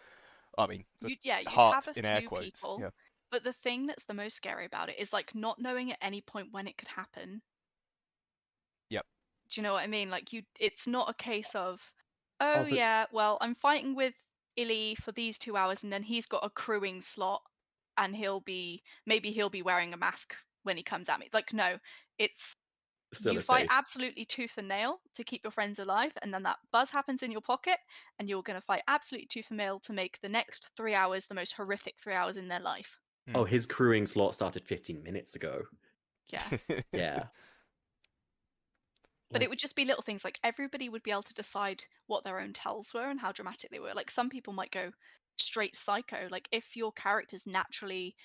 I mean, the You'd have heart a in air few quotes. people, Yeah. but the thing that's the most scary about it is like not knowing at any point when it could happen. Yep. Do you know what I mean? Like it's not a case of, oh Oh, but yeah, well, I'm fighting with Illy for these 2 hours and then he's got a crewing slot and maybe he'll be wearing a mask when he comes at me. Like, no, it's still you his fight face. absolutely tooth and nail to keep your friends alive, and then that buzz happens in your pocket, and you're going to fight absolutely tooth and nail to make the next 3 hours the most horrific 3 hours in their life. Oh, his crewing slot started 15 minutes ago. Yeah. Yeah. But it Like would just be little things, like everybody would be able to decide what their own tells were and how dramatic they were. Like some people might go straight psycho. Like if your character's naturally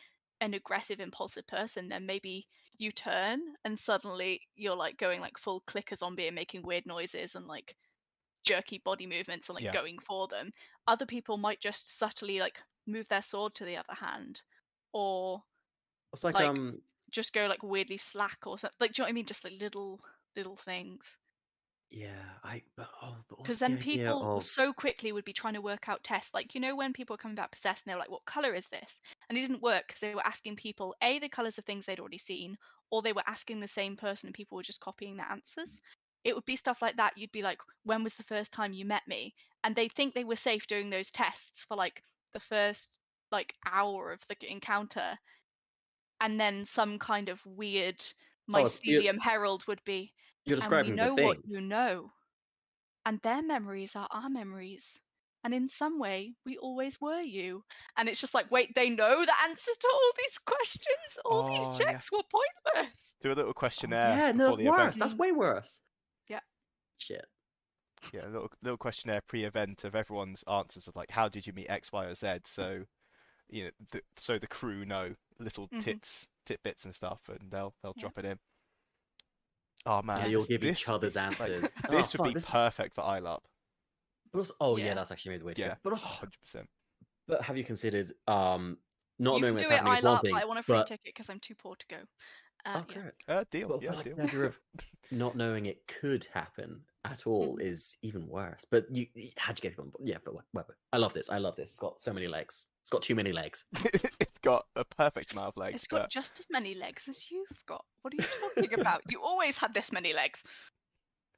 an aggressive, impulsive person, then maybe you turn and suddenly you're like going like full clicker zombie and making weird noises and like jerky body movements and like Yeah. going for them. Other people might just subtly like move their sword to the other hand, or It's like, like just go like weirdly slack or something. Like, do you know what I mean? Just like little things. yeah, but Because also the then idea people of so quickly would be trying to work out tests. Like, you know, when people are coming back possessed and they were like, what color is this? And it didn't work because they were asking people, A, the colors of things they'd already seen, or they were asking the same person and people were just copying their answers. It would be stuff like that. You'd be like, when was the first time you met me? And they'd think they were safe doing those tests for like the first like hour of the encounter. And then some kind of weird oh, it's, mycelium herald would be, you're and we describing the know what thing. you know. And their memories are our memories. And in some way, we always were you. And it's just like, wait, they know the answers to all these questions? All these Oh, yeah. checks were pointless. Do a little Oh, questionnaire yeah, no, before that's the worse. event. That's way worse. Yeah. Shit. Yeah, a little questionnaire pre-event of everyone's answers of like, how did you meet X, Y, or Z? So, you know, so the crew know little tidbits and stuff, and they'll drop it in. Oh man, Yeah, Yeah. you'll give this each would other's be, answers. like, Oh, this would fuck, be this. perfect for ILARP. But also, oh yeah, Yeah. that's actually maybe the way to Yeah, go. But also, 100%. but have you considered not You knowing can what's do it, happening is one ILARP, thing, but I want a free but ticket because I'm too poor to go. oh, Yeah. correct. Deal. But Yeah, like deal. the idea of not knowing it could happen at all is even worse. But how'd you get people on board? Yeah, but whatever. I love this. It's got so many legs. It's got too many legs. It's got a perfect amount of legs, It's got but just as many legs as you've got. What are you talking about? You always had this many legs.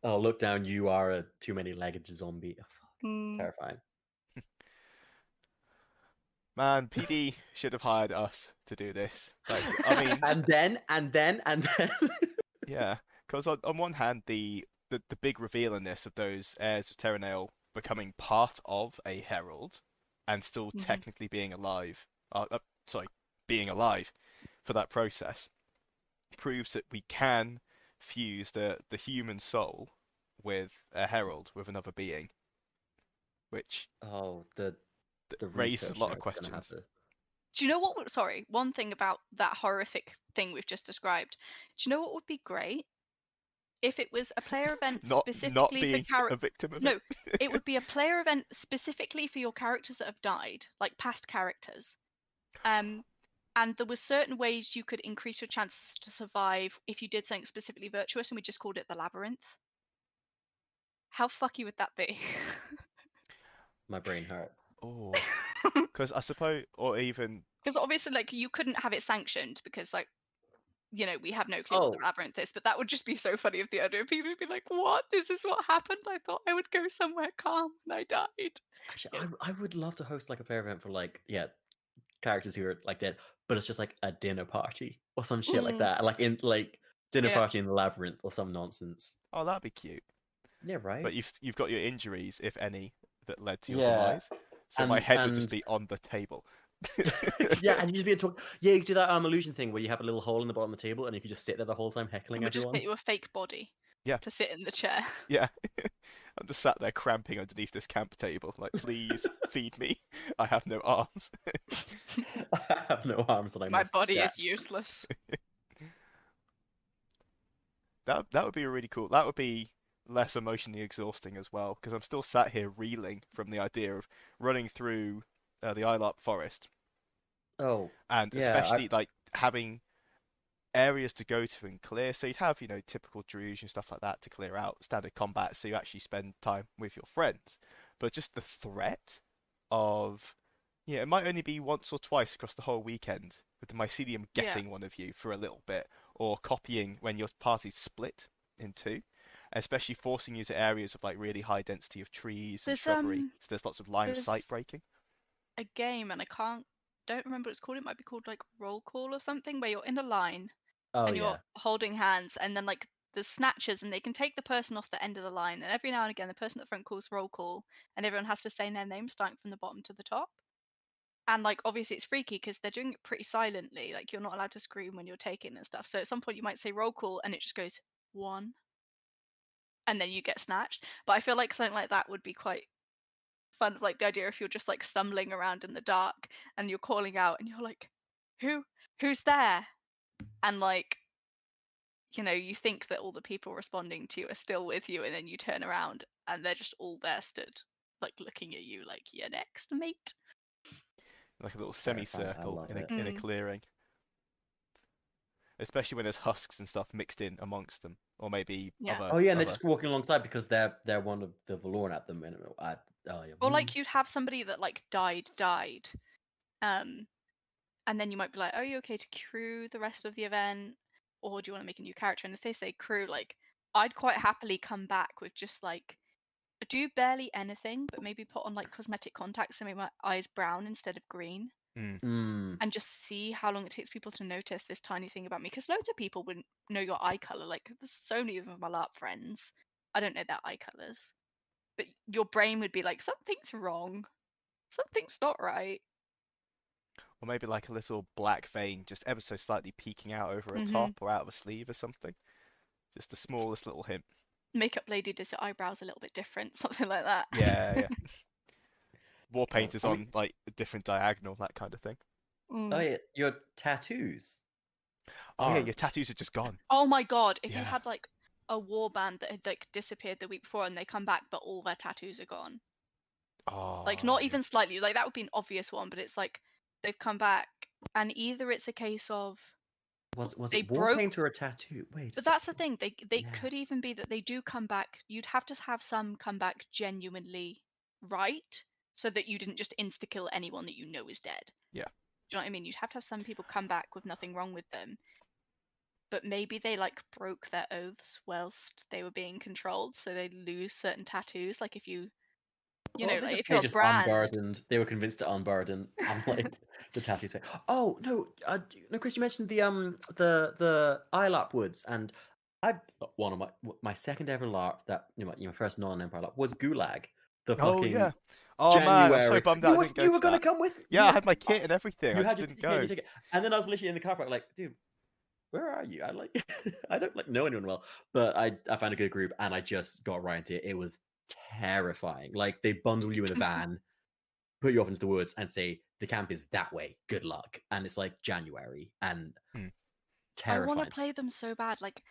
Oh, look down! You are a too many-legged zombie. Oh, fuck. Mm. Terrifying. man, PD should have hired us to do this. Like, I mean, And then. yeah, because on one hand, the big reveal in this of those heirs of Terranale becoming part of a herald and still technically being alive, being alive for that process, proves that we can fuse the human soul with a herald, with another being, which Oh, the raises a research lot of nerd's gonna have questions. to. Do you know what? Sorry, one thing about that horrific thing we've just described. Do you know what would be great? If it was a player event Not specifically for being a victim of No, it. it would be a player event specifically for your characters that have died, like past characters. And there were certain ways you could increase your chances to survive if you did something specifically virtuous, and we just called it the labyrinth. How fucky would that be? My brain hurts. Oh, because I suppose, or even Because obviously, like, you couldn't have it sanctioned because, like, you know, we have no clue what the Oh, labyrinth is. But that would just be so funny if the other people would be like, "What? This is what happened? I thought I would go somewhere calm, and I died." actually, Yeah. I would love to host like a player event for like characters who are like dead, but it's just like a dinner party or some shit like that, like in like dinner Yeah. party in the labyrinth or some nonsense. oh, that'd be cute. Yeah, right. But you've got your injuries, if any, that led to your Yeah, demise. So my head would and just be on the table. yeah, and you just be talk. Yeah, you could do that illusion thing where you have a little hole in the bottom of the table, and you could just sit there the whole time heckling And we'll just everyone. put you a fake body. Yeah. To sit in the chair. Yeah. I'm just sat there cramping underneath this camp table, like, please feed me. I have no arms. I have no arms, and I My must body is scratch. useless. That would be really cool. That would be less emotionally exhausting as well, because I'm still sat here reeling from the idea of running through the ILARP forest, Oh, and yeah, especially like having areas to go to and clear. So you'd have, typical druge and stuff like that to clear out, standard combat, so you actually spend time with your friends. But just the threat of, it might only be once or twice across the whole weekend, with the mycelium getting one of you for a little bit, or copying when your party's split in two, especially forcing you to areas of like really high density of trees and There's shrubbery, so there's lots of line of there's sight breaking. a game, and don't remember what it's called. It might be called like roll call or something, where you're in a line oh and you're yeah. holding hands, and then like there's snatchers, and they can take the person off the end of the line, and every now and again the person at the front calls roll call, and everyone has to say their name starting from the bottom to the top. And like obviously it's freaky because they're doing it pretty silently, like you're not allowed to scream when you're taking and stuff. So at some point you might say roll call, and it just goes 1, and then you get snatched. But I feel like something like that would be quite fun, like the idea if you're just like stumbling around in the dark and you're calling out and you're like, who's there? And like, you think that all the people responding to you are still with you, and then you turn around and they're just all there stood, like looking at you like, you're next, mate. Like a little Terrifying, I semicircle love in it. a clearing. Especially when there's husks and stuff mixed in amongst them, or maybe Yeah. other. Oh yeah, and they're other... just walking alongside because they're one of the Valorn at the minute. Oh yeah. Or like you'd have somebody that like died, and then you might be like, are you okay to crew the rest of the event, or do you want to make a new character? And if they say crew, like I'd quite happily come back with just like do barely anything, but maybe put on like cosmetic contacts and make my eyes brown instead of green. Mm. And just see how long it takes people to notice this tiny thing about me. Because loads of people wouldn't know your eye color. Like, there's so many of my LARP friends. I don't know their eye colors. But your brain would be like, something's wrong. Something's not right. Or maybe like a little black vein just ever so slightly peeking out over a Mhm. top or out of a sleeve or something. Just the smallest little hint. Makeup lady does your eyebrows a little bit different, something like that. Yeah. War God, paint is I on mean- like a different diagonal, that kind of thing. Oh yeah, your tattoos. Oh yeah, your aren't. tattoos are just gone. Oh my god, if you Yeah. had like a warband that had like disappeared the week before and they come back but all their tattoos are gone. Oh, Like not yeah. even slightly, like that would be an obvious one, but it's like they've come back and either it's a case of Was they it war broke. paint or a tattoo? Wait. But that's the thing. They Yeah. could even be that they do come back. You'd have to have some come back genuinely right, so that you didn't just insta kill anyone that you know is dead. Yeah. Do you know what I mean? You'd have to have some people come back with nothing wrong with them, but maybe they like broke their oaths whilst they were being controlled, so they lose certain tattoos. Like if you know, like if they you're a just brand. unburdened. They were convinced to unburden like the tattoos. Oh no, no, Chris, you mentioned the ILAP woods, and I one of my second ever LARP that my first non-Empire LARP was Gulag. The Oh fucking yeah. Oh man, I'm so January. bummed out I didn't go You to were gonna that. come with. Yeah, I had my kit and everything. You I had just your didn't yeah, go. your ticket, and then I was literally in the car park, like, dude, where are you? I like, I don't like know anyone well, but I found a good group, and I just got right into it. It was terrifying. Like they bundle you in a van, put you off into the woods, and say the camp is that way. Good luck, and it's like January and Hmm. I want terrifying. to play them so bad. Like,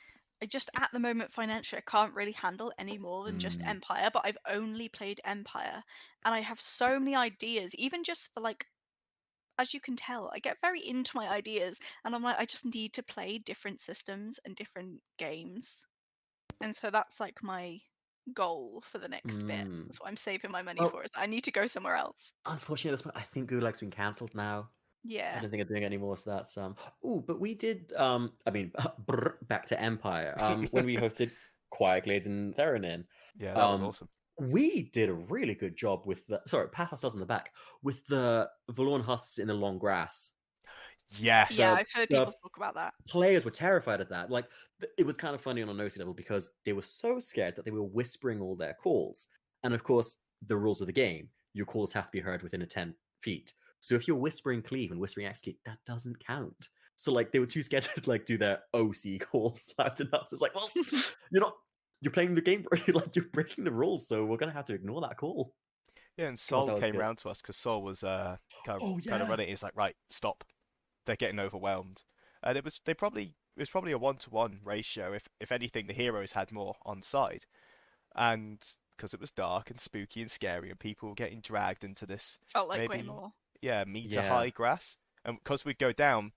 I just at the moment financially I can't really handle any more than just Empire. But I've only played Empire, and I have so many ideas. Even just for like, as you can tell, I get very into my ideas, and I'm like, I just need to play different systems and different games, and so that's like my goal for the next bit. That's what I'm saving my money Well, for. Is I need to go somewhere else. unfortunately, at this point, I think Gulag's been cancelled now. I Yeah. don't think I'm doing any more, so that's Oh, but we did I mean back to Empire. When we hosted Quiet Glades and Theranin. Yeah, that was awesome. We did a really good job with the pat ourselves on the back with the Valorn husks in the long grass. Yes. Yeah, I've heard people talk about that. Players were terrified of that. Like it was kind of funny on a nosy level because they were so scared that they were whispering all their calls. And of course, the rules of the game, your calls have to be heard within a 10 feet. So if you're whispering cleave and whispering execute, that doesn't count. So like they were too scared to like do their OC calls loud enough. So it's like, well, you're playing the game, like you're breaking the rules, so we're gonna have to ignore that call. Yeah, and Sol that was came good. round to us because Sol was kind of yeah. running. He's like, right, stop. They're getting overwhelmed, and it was probably a 1-to-1 ratio. If anything, the heroes had more on side, and because it was dark and spooky and scary, and people were getting dragged into this Felt like way maybe more. meter high grass, and because we'd go down,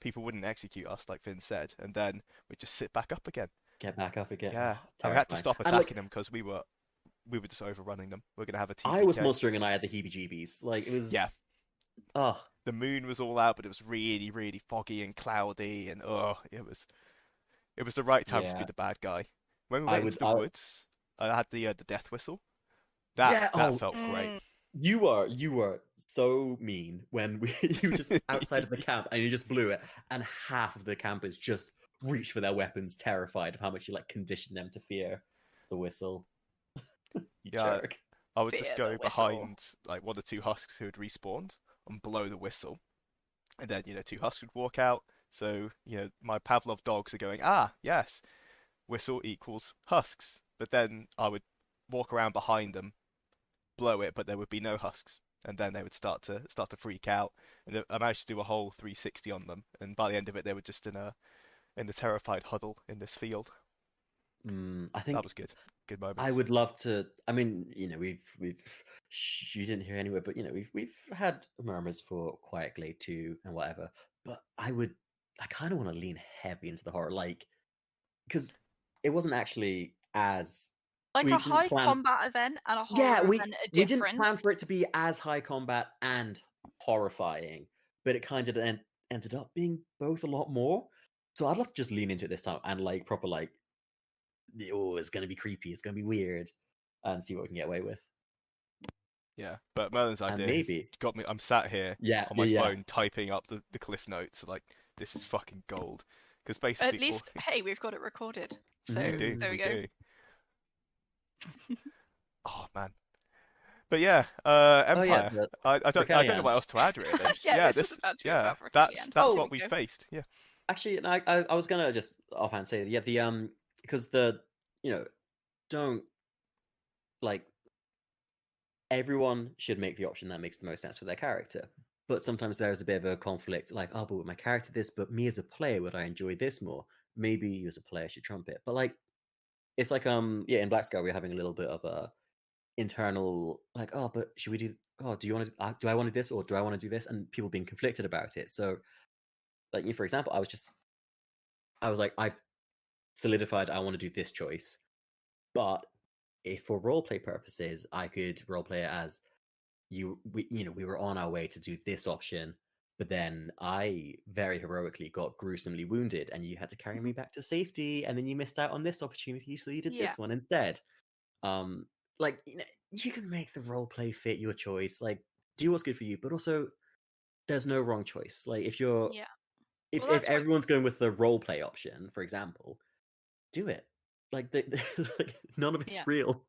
people wouldn't execute us like Finn said, and then we'd just sit back up again. Get back up again. Yeah, Oh, and we had to terrifying. stop attacking them because we were just overrunning them. We're gonna have a TPK. I was mustering and I had the heebie-jeebies. Like it was. Yeah. Oh. The moon was all out, but it was really, really foggy and cloudy, and it was the right time to be the bad guy. When we went into the woods, I had the death whistle. That felt great. You were so mean when you were just outside of the camp and you just blew it, and half of the campers just reached for their weapons, terrified of how much you like conditioned them to fear the whistle. You jerk. I would just go behind like 1 or 2 husks who had respawned and blow the whistle, and then 2 husks would walk out. So my Pavlov dogs are going, yes, whistle equals husks. But then I would walk around behind them, blow it, but there would be no husks, and then they would start to freak out. And I managed to do a whole 360 on them, and by the end of it, they were just in a terrified huddle in this field. I think that was good. good moments. I would love to. I mean, we've you didn't hear anywhere, but we've had murmurs for Quiet Glade 2 and whatever. But I kind of want to lean heavy into the horror, like, because it wasn't actually as Like we a didn't high plan. combat event and a Yeah, horror event are we didn't different. plan for it to be as high combat and horrifying, but it kind of ended up being both a lot more. So I'd love to just lean into it this time and like proper like, oh, it's gonna be creepy, it's gonna be weird, and see what we can get away with. Yeah, but Merlyn's And idea has maybe, got me. I'm sat here yeah, on yeah, my yeah. phone typing up the cliff notes. Like, this is fucking gold. Because basically, At least, hey, we've got it recorded. So we do, there we we go. do. Oh man, but yeah, Oh yeah, Empire. I don't know what else to add really. Yeah, this was about to be about that's Broceliande. Oh, what we we go. faced. Yeah. Actually, and I was gonna just offhand say, yeah, the because the don't like everyone should make the option that makes the most sense for their character. But sometimes there's a bit of a conflict, like, oh, but with my character this, but me as a player, would I enjoy this more? Maybe you as a player should trump it. But like, it's like yeah, in Black Sky we're having a little bit of a internal like, oh, but should we do? Oh, do you want to? Do I want to do this or do I want to do this? And people being conflicted about it. So, like, for example, I was like, I've solidified I want to do this choice, but if for roleplay purposes, I could roleplay it as we were on our way to do this option, but then I very heroically got gruesomely wounded, and you had to carry me back to safety, and then you missed out on this opportunity, so you did Yeah. this one instead. Like you can make the roleplay fit your choice, like do what's good for you, but also there's no wrong choice. Like if you're Yeah. if Well, that's what everyone's going with the roleplay option, for example, do it. Like, like none of it's Yeah. real.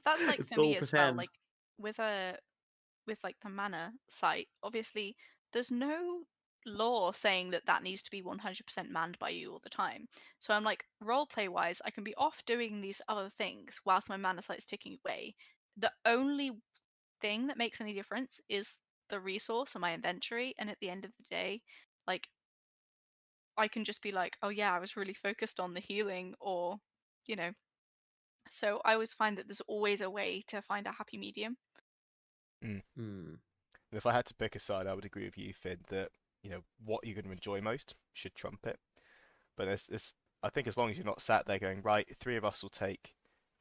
that's like It's for all me as well. pretend. Like with like the mana site, obviously there's no law saying that that needs to be 100% manned by you all the time. So I'm like, roleplay wise, I can be off doing these other things whilst my mana site's ticking away. The only thing that makes any difference is the resource and my inventory. And at the end of the day, like, I can just be like, oh yeah, I was really focused on the healing, or you know. So I always find that there's always a way to find a happy medium. Mm. Hmm. And if I had to pick a side, I would agree with you, Finn, that what you're going to enjoy most should trump it. But I think as long as you're not sat there going, right, three of us will take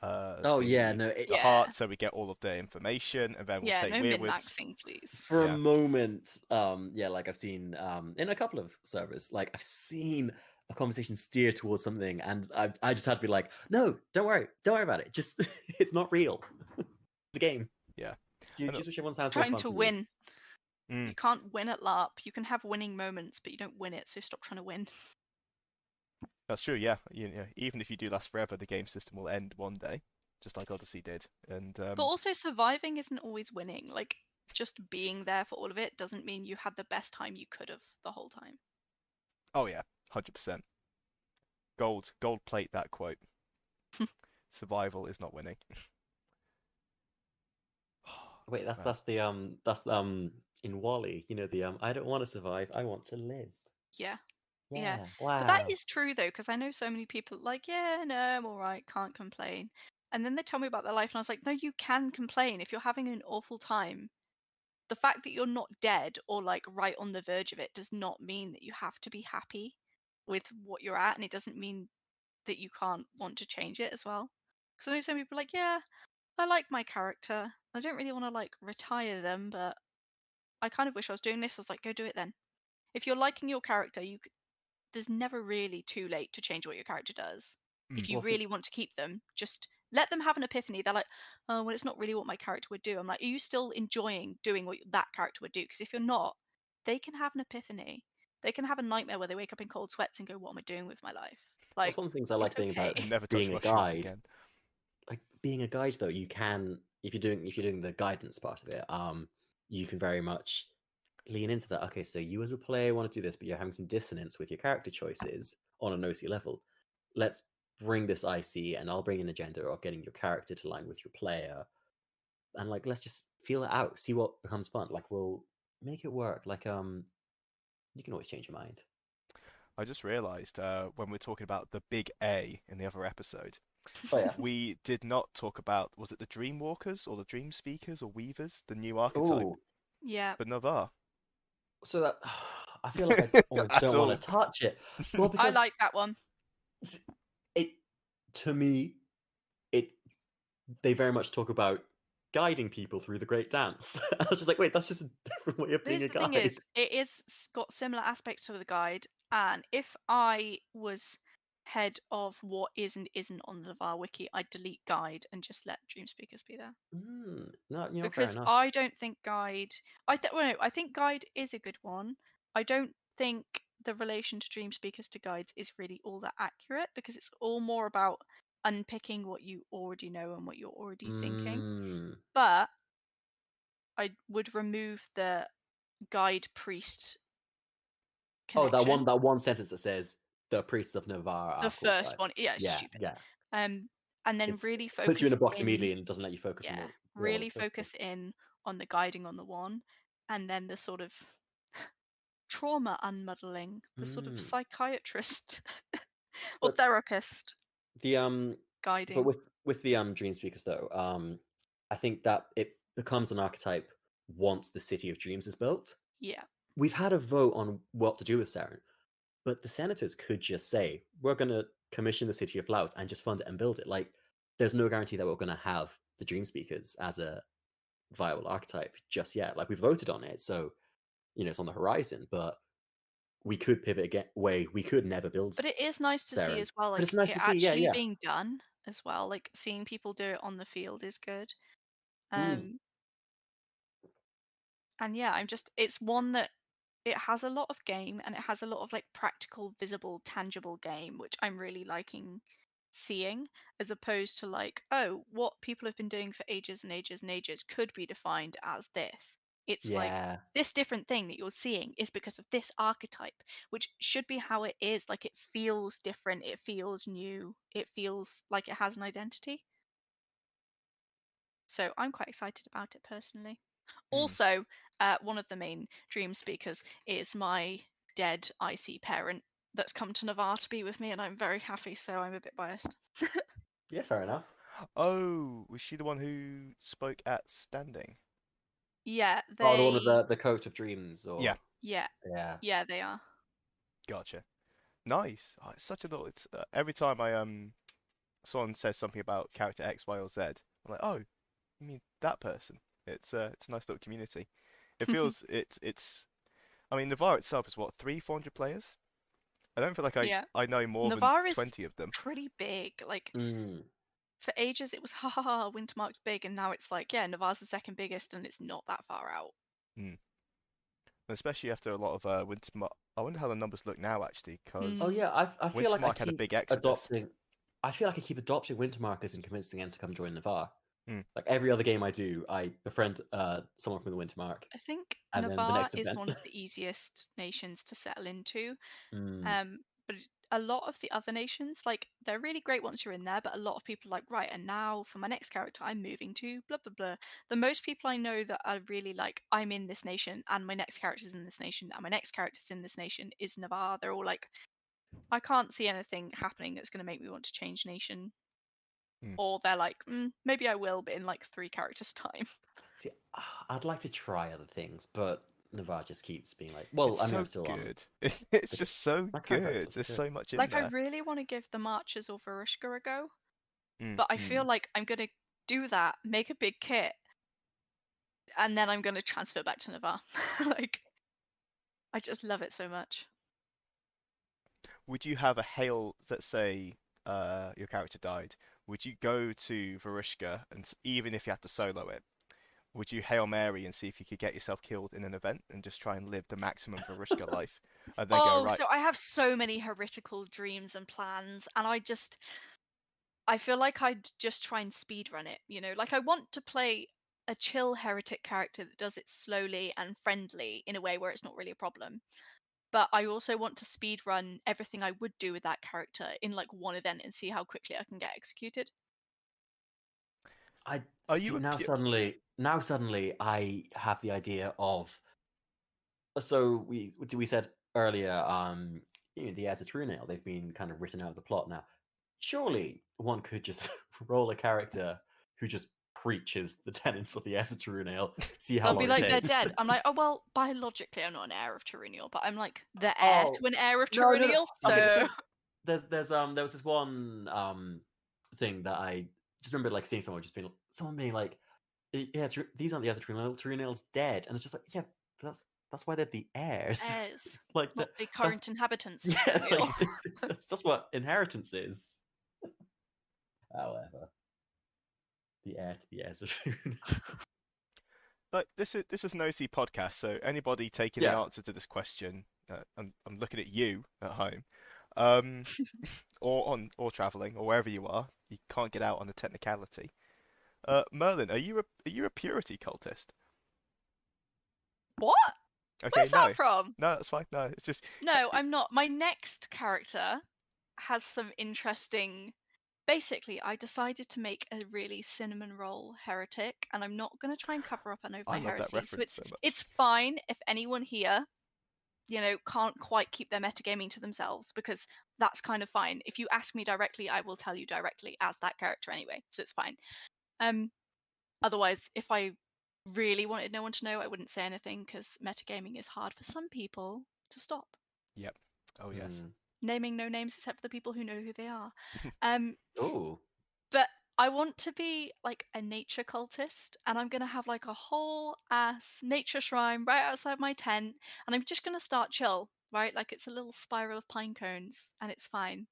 Oh yeah, the no. the Yeah. heart, so we get all of the information, and then we'll Yeah, take no min Weirwoods. maxing, please. For Yeah. a moment, yeah, like I've seen in a couple of servers, like I've seen a conversation steer towards something, and I just had to be like, no, don't worry about it. Just it's not real. It's a game. Yeah. Choose whichever one sounds more Trying fun to for you. win. Mm. You can't win at LARP. You can have winning moments, but you don't win it, so stop trying to win. That's true, yeah. Even if you do last forever, the game system will end one day, just like Odyssey did. And But also, surviving isn't always winning. Like, just being there for all of it doesn't mean you had the best time you could have the whole time. oh yeah, 100%. Gold plate that quote. Survival is not winning. Wait, Man. that's in Wally, the I don't want to survive, I want to live. Yeah. Yeah. But that is true though, because I know so many people like, yeah, no, I'm all right, can't complain. And then they tell me about their life, and I was like, no, you can complain if you're having an awful time. The fact that you're not dead or like right on the verge of it does not mean that you have to be happy with what you're at, and it doesn't mean that you can't want to change it as well. Because I know some people are like, yeah, I like my character. I don't really want to like retire them, but I kind of wish I was doing this. I was like, go do it then. If you're liking your character, there's never really too late to change what your character does. If you Well, really want to keep them, just let them have an epiphany. They're like, oh, well, it's not really what my character would do. I'm like, are you still enjoying doing what that character would do? Because if you're not, they can have an epiphany. They can have a nightmare where they wake up in cold sweats and go, what am I doing with my life? Like, that's one of the things I it's like being okay. about And never touch being a mushrooms guide. again. Like being a guide though, you can if you're doing the guidance part of it, you can very much lean into that. Okay, so you as a player want to do this, but you're having some dissonance with your character choices on an OC level. Let's bring this IC, and I'll bring an agenda of getting your character to line with your player, and like let's just feel it out, see what becomes fun. Like we'll make it work. Like you can always change your mind. I just realised when we're talking about the big A in the other episode, Oh yeah. We did not talk about, was it the Dreamwalkers or the Dream Speakers or Weavers, the new archetype Oh, Yeah. for Navarre? so that I feel like I almost At don't want all. to touch it. Well, I because like that one. it to me it they very much talk about guiding people through the great dance. I was just like, wait, that's just a different way of being Here's a the thing guide. is, it is got similar aspects to the guide, and if I was head of what is and isn't on the Navarre wiki, I'd delete guide and just let Dream Speakers be there. No, fair Because enough. I don't think guide. Well, no, I think guide is a good one. I don't think the relation to dream speakers to guides is really all that accurate because it's all more about unpicking what you already know and what you're already thinking. But I would remove the guide priest Oh, connection. that one sentence that says the priests of Navarre The are called first guides. one, yeah, it's Yeah, stupid. yeah. And then It's really puts you in focus a box in, immediately and doesn't let you focus on yeah, what you're really supposed to. focus in on the guiding on the one, and then the sort of trauma unmuddling, the sort of psychiatrist or But therapist the but guiding. with the dream speakers though, I think that it becomes an archetype once the city of dreams is built. Yeah. We've had a vote on what to do with Saren, but the senators could just say, we're going to commission the City of Laos and just fund it and build it. Like, there's no guarantee that we're going to have the Dream Speakers as a viable archetype just yet. Like, we voted on it, so, it's on the horizon, but we could pivot again, we could never build But it is nice to see Saren. as well, But it's like nice it to see, yeah, actually yeah. being done as well. Like seeing people do it on the field is good. Mm, Um, and yeah, it's one that it has a lot of game and it has a lot of like practical, visible, tangible game, which I'm really liking seeing, as opposed to like, oh, what people have been doing for ages and ages and ages could be defined as this. It's like yeah. this different thing that you're seeing is because of this archetype, which should be how it is. Like it feels different, it feels new, it feels like it has an identity. So I'm quite excited about it personally. Also, one of the main dream speakers is my dead IC parent that's come to Navarre to be with me, and I'm very happy, so I'm a bit biased. Yeah, fair enough. Oh, was she the one who spoke at Standing? Yeah, Oh, the one with they. the coat of dreams, Yeah, or... Yeah, Yeah. yeah, they are. gotcha. Nice. Oh, it's such a little. It's every time someone says something about character X, Y, or Z, I'm like, oh, you mean that person? It's a nice little community. It feels it's. I mean, Navarre itself is what 300-400 players. I don't feel like Yeah, I know more than Navarre is 20 of them. pretty big. Like Mm. for ages, it was ha ha ha, Wintermark's big, and now it's like, yeah, Navarre's the second biggest, and it's not that far out. Mm. Especially after a lot of Wintermark. I wonder how the numbers look now, actually, because Oh Mm. yeah, I feel like I Wintermark had a keep big exodus. adopting. I feel like I keep adopting winter markers and convincing them to come join Navarre. Mm. Like every other game I do, I befriend someone from the winter mark, I think and then the Navarre next is event. one of the easiest nations to settle into. Mm, But a lot of the other nations, like they're really great once you're in there, but a lot of people are like, right, and now for my next character, I'm moving to blah blah blah. The most people I know that are really like, I'm in this nation, and my next character's in this nation, and my next character's in this nation is Navarre. They're all like, I can't see anything happening that's going to make me want to change nation. Mm. Or they're like, maybe I will, but in like 3 characters time. see, I'd like to try other things, but Navarre just keeps being like, well, It's I mean, I'm so still on good. It's the, just so my current good. character's There's good. so much in Like I there. really want to give the Marchers or Varushka a go, Mm. but I feel like I'm gonna do that, make a big kit, and then I'm gonna transfer back to Navarre. Like I just love it so much. Would you have a hail that say your character died? Would you go to Varushka and even if you had to solo it, would you Hail Mary and see if you could get yourself killed in an event and just try and live the maximum Varushka life and then go Oh, right? so I have so many heretical dreams and plans, and I feel like I'd just try and speedrun it, you know? Like I want to play a chill heretic character that does it slowly and friendly in a way where it's not really a problem. But I also want to speedrun everything I would do with that character in like one event and see how quickly I can get executed. I Are you see a now suddenly I have the idea of. So we said earlier, the heirs of True Nail, they've been kind of written out of the plot now. surely one could just roll a character who just preaches the tenets of the heir to Tarunale, see how They'll long be it like, they're takes. dead. I'm like, oh, well, biologically, I'm not an heir of Taruniel, but I'm like the heir Oh, to an heir of no. Taruniel, Okay, so... there was this one thing that I just remember like seeing someone being like, yeah, these aren't the heirs to Tarunale. Tarunale's dead, and it's just like, yeah, but that's why they're the heirs. Heirs, Like not the that's current inhabitants of yeah, Taruniel. like, that's what inheritance is. However, the heir to the heirs of Tarunale. Like this is an OC podcast, so anybody taking the Yeah. answer to this question, I'm looking at you at home, um, or traveling or wherever you are. You can't get out on a technicality. Merlyn, are you a purity cultist? What? Okay, Where's no, that from? no, that's fine. No, it's just No, I'm not. My next character has some interesting... Basically, I decided to make a really cinnamon roll heretic, and I'm not going to try and cover up over I my love that heresy. So reference so much. it's fine if anyone here, can't quite keep their metagaming to themselves, because that's kind of fine. If you ask me directly, I will tell you directly as that character anyway, so it's fine. Otherwise, if I really wanted no one to know, I wouldn't say anything, because metagaming is hard for some people to stop. Yep. Oh yes. Naming no names except for the people who know who they are. Oh. But I want to be like a nature cultist, and I'm gonna have like a whole ass nature shrine right outside my tent, and I'm just gonna start chill, right? Like it's a little spiral of pine cones, and it's fine.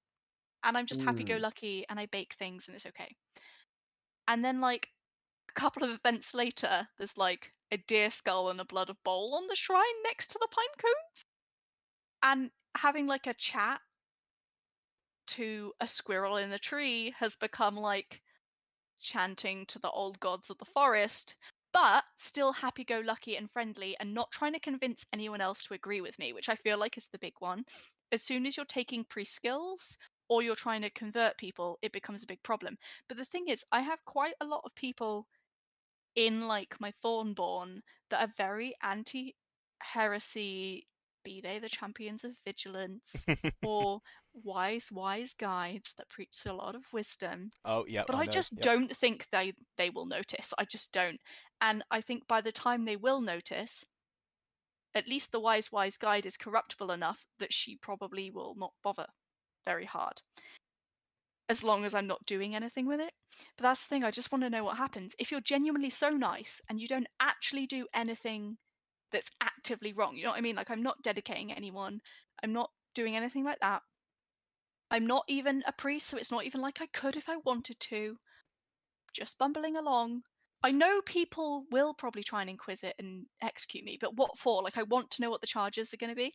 And I'm just happy-go-lucky, and I bake things, and it's okay. And then like a couple of events later, there's like a deer skull and a blood of bowl on the shrine next to the pine cones, and having like a chat to a squirrel in the tree has become like chanting to the old gods of the forest, but still happy-go-lucky and friendly and not trying to convince anyone else to agree with me, which I feel like is the big one. As soon as you're taking priest skills or you're trying to convert people, it becomes a big problem. But the thing is, I have quite a lot of people in like my Thornborn that are very anti-heresy, be they the champions of vigilance or wise guides that preach a lot of wisdom. Oh yeah, But I I know. just Yep. don't think they will notice. I just don't. And I think by the time they will notice, at least the wise guide is corruptible enough that she probably will not bother very hard, as long as I'm not doing anything with it. But that's the thing, I just want to know what happens. If you're genuinely so nice and you don't actually do anything that's actively wrong, you know what I mean? Like, I'm not dedicating anyone, I'm not doing anything like that. I'm not even a priest, so it's not even like I could if I wanted to. Just bumbling along. I know people will probably try and inquisit and execute me, but what for? Like, I want to know what the charges are going to be.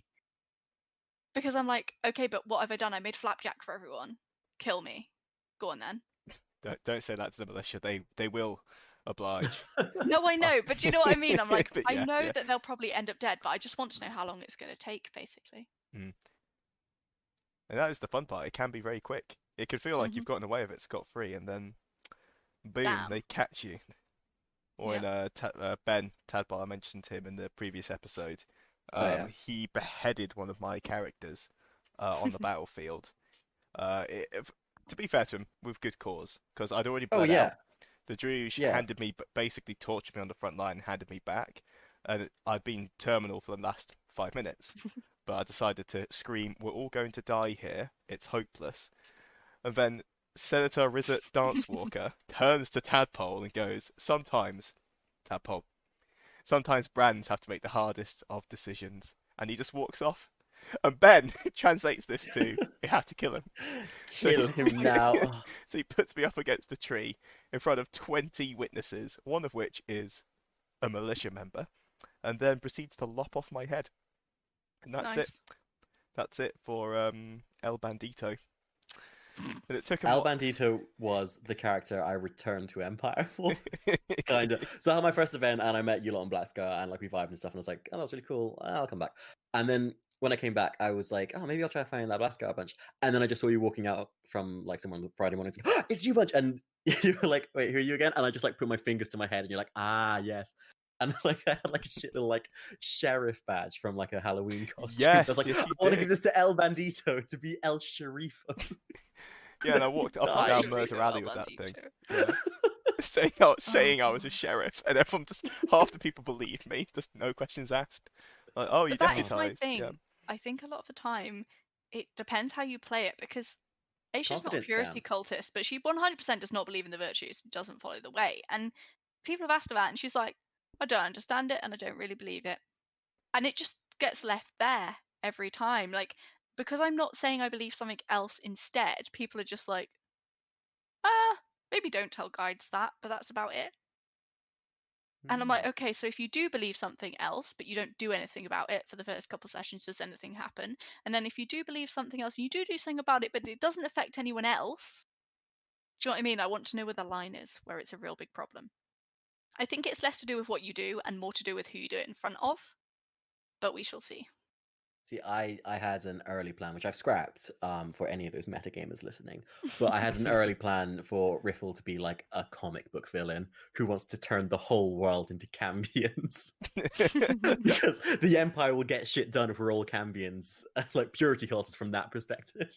Because I'm like, okay, but what have I done? I made flapjack for everyone. Kill me. Go on then. Don't say that to the militia. They will oblige. No, I know, but do you know what I mean? I'm like, But I yeah, know yeah. that they'll probably end up dead, but I just want to know how long it's going to take, basically. And that is the fun part. It can be very quick. It could feel like you've gotten away with it scot-free, and then boom, Damn. they catch you. Or in Ben Tadbar, I mentioned him in the previous episode. He beheaded one of my characters on the battlefield. To be fair to him, with good cause, because I'd already bled out. The Druge handed me, basically tortured me on the front line and handed me back. And I'd been terminal for the last 5 minutes. But I decided to scream, "We're all going to die here. It's hopeless." And then Senator Rizet Dancewalker turns to Tadpole and goes, "Sometimes, Tadpole, sometimes brands have to make the hardest of decisions." And he just walks off. And Ben translates this to, "You have to kill him." Kill him now. So he puts me up against a tree in front of 20 witnesses, one of which is a militia member, and then proceeds to lop off my head. And that's it. That's it for El Bandito. And it took him El Bandito was the character I returned to Empire for, kind of. So I had my first event, and I met you lot on Blackscar, and like we vibed and stuff, and I was like, "Oh, that's really cool. I'll come back." And then when I came back, I was like, "Oh, maybe I'll try to find that Blackscar bunch." And then I just saw you walking out from like someone on the Friday morning. Like, "Oh, it's you bunch!" And you were like, "Wait, who are you again?" And I just like put my fingers to my head, and you're like, "Ah, yes." And like I had like a shit little like sheriff badge from like a Halloween costume. Yes, I was like, yes, I want to give this to El Bandito to be El Sharifo. Yeah, and I walked up and Die. down Should read Murder about Alley with that Bundy thing. too. Yeah. saying I was a sheriff, and everyone just half the people believed me, just no questions asked. Like, oh, you But that is my deputized. thing. Yeah. I think a lot of the time it depends how you play it, because Aisha's not a Confidence purity scams. cultist, but she 100% does not believe in the virtues, doesn't follow the way. And people have asked her that, and she's like, I don't understand it, and I don't really believe it. And it just gets left there every time. Like, because I'm not saying I believe something else instead, people are just like, maybe don't tell guides that, but that's about it. And I'm like, okay, so if you do believe something else, but you don't do anything about it for the first couple sessions, does anything happen? And then if you do believe something else, and you do something about it, but it doesn't affect anyone else, do you know what I mean? I want to know where the line is, where it's a real big problem. I think it's less to do with what you do and more to do with who you do it in front of, but we shall see. See, I had an early plan, which I've scrapped for any of those metagamers listening. But I had an early plan for Riffle to be like a comic book villain who wants to turn the whole world into Cambions. Because the Empire will get shit done if we're all Cambions, like purity cultists from that perspective.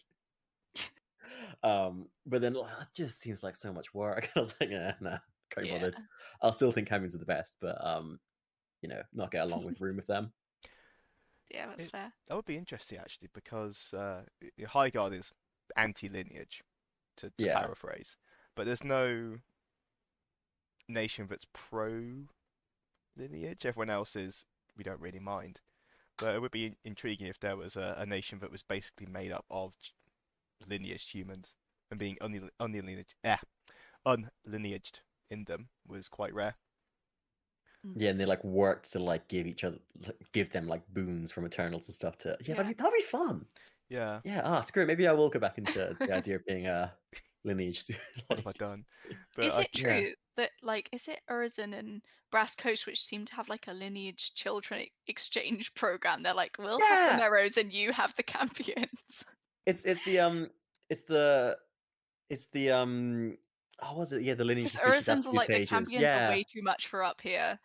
But then it just seems like so much work. I was like, nah, can't be bothered. I'll still think Cambions are the best, but not get along with room with them. Yeah, that's fair. That would be interesting actually, because Highguard is anti-lineage, to paraphrase, but there's no nation that's pro-lineage. Everyone else is, we don't really mind. But it would be intriguing if there was a nation that was basically made up of lineaged humans, and being unlineaged in them was quite rare. Yeah, and they like worked to like give them like boons from Eternals and stuff to. Yeah, that'd be fun. Yeah. Yeah. Screw it. Maybe I will go back into the idea of being a lineage. What have I done? But is it true that is it Urizen and Brass Coast which seem to have like a lineage children exchange program? They're like, we'll have the Merrows and you have the Campions. It's the oh, was it? Yeah, the lineage and species Urizen's are like, pages. the Campions are way too much for up here,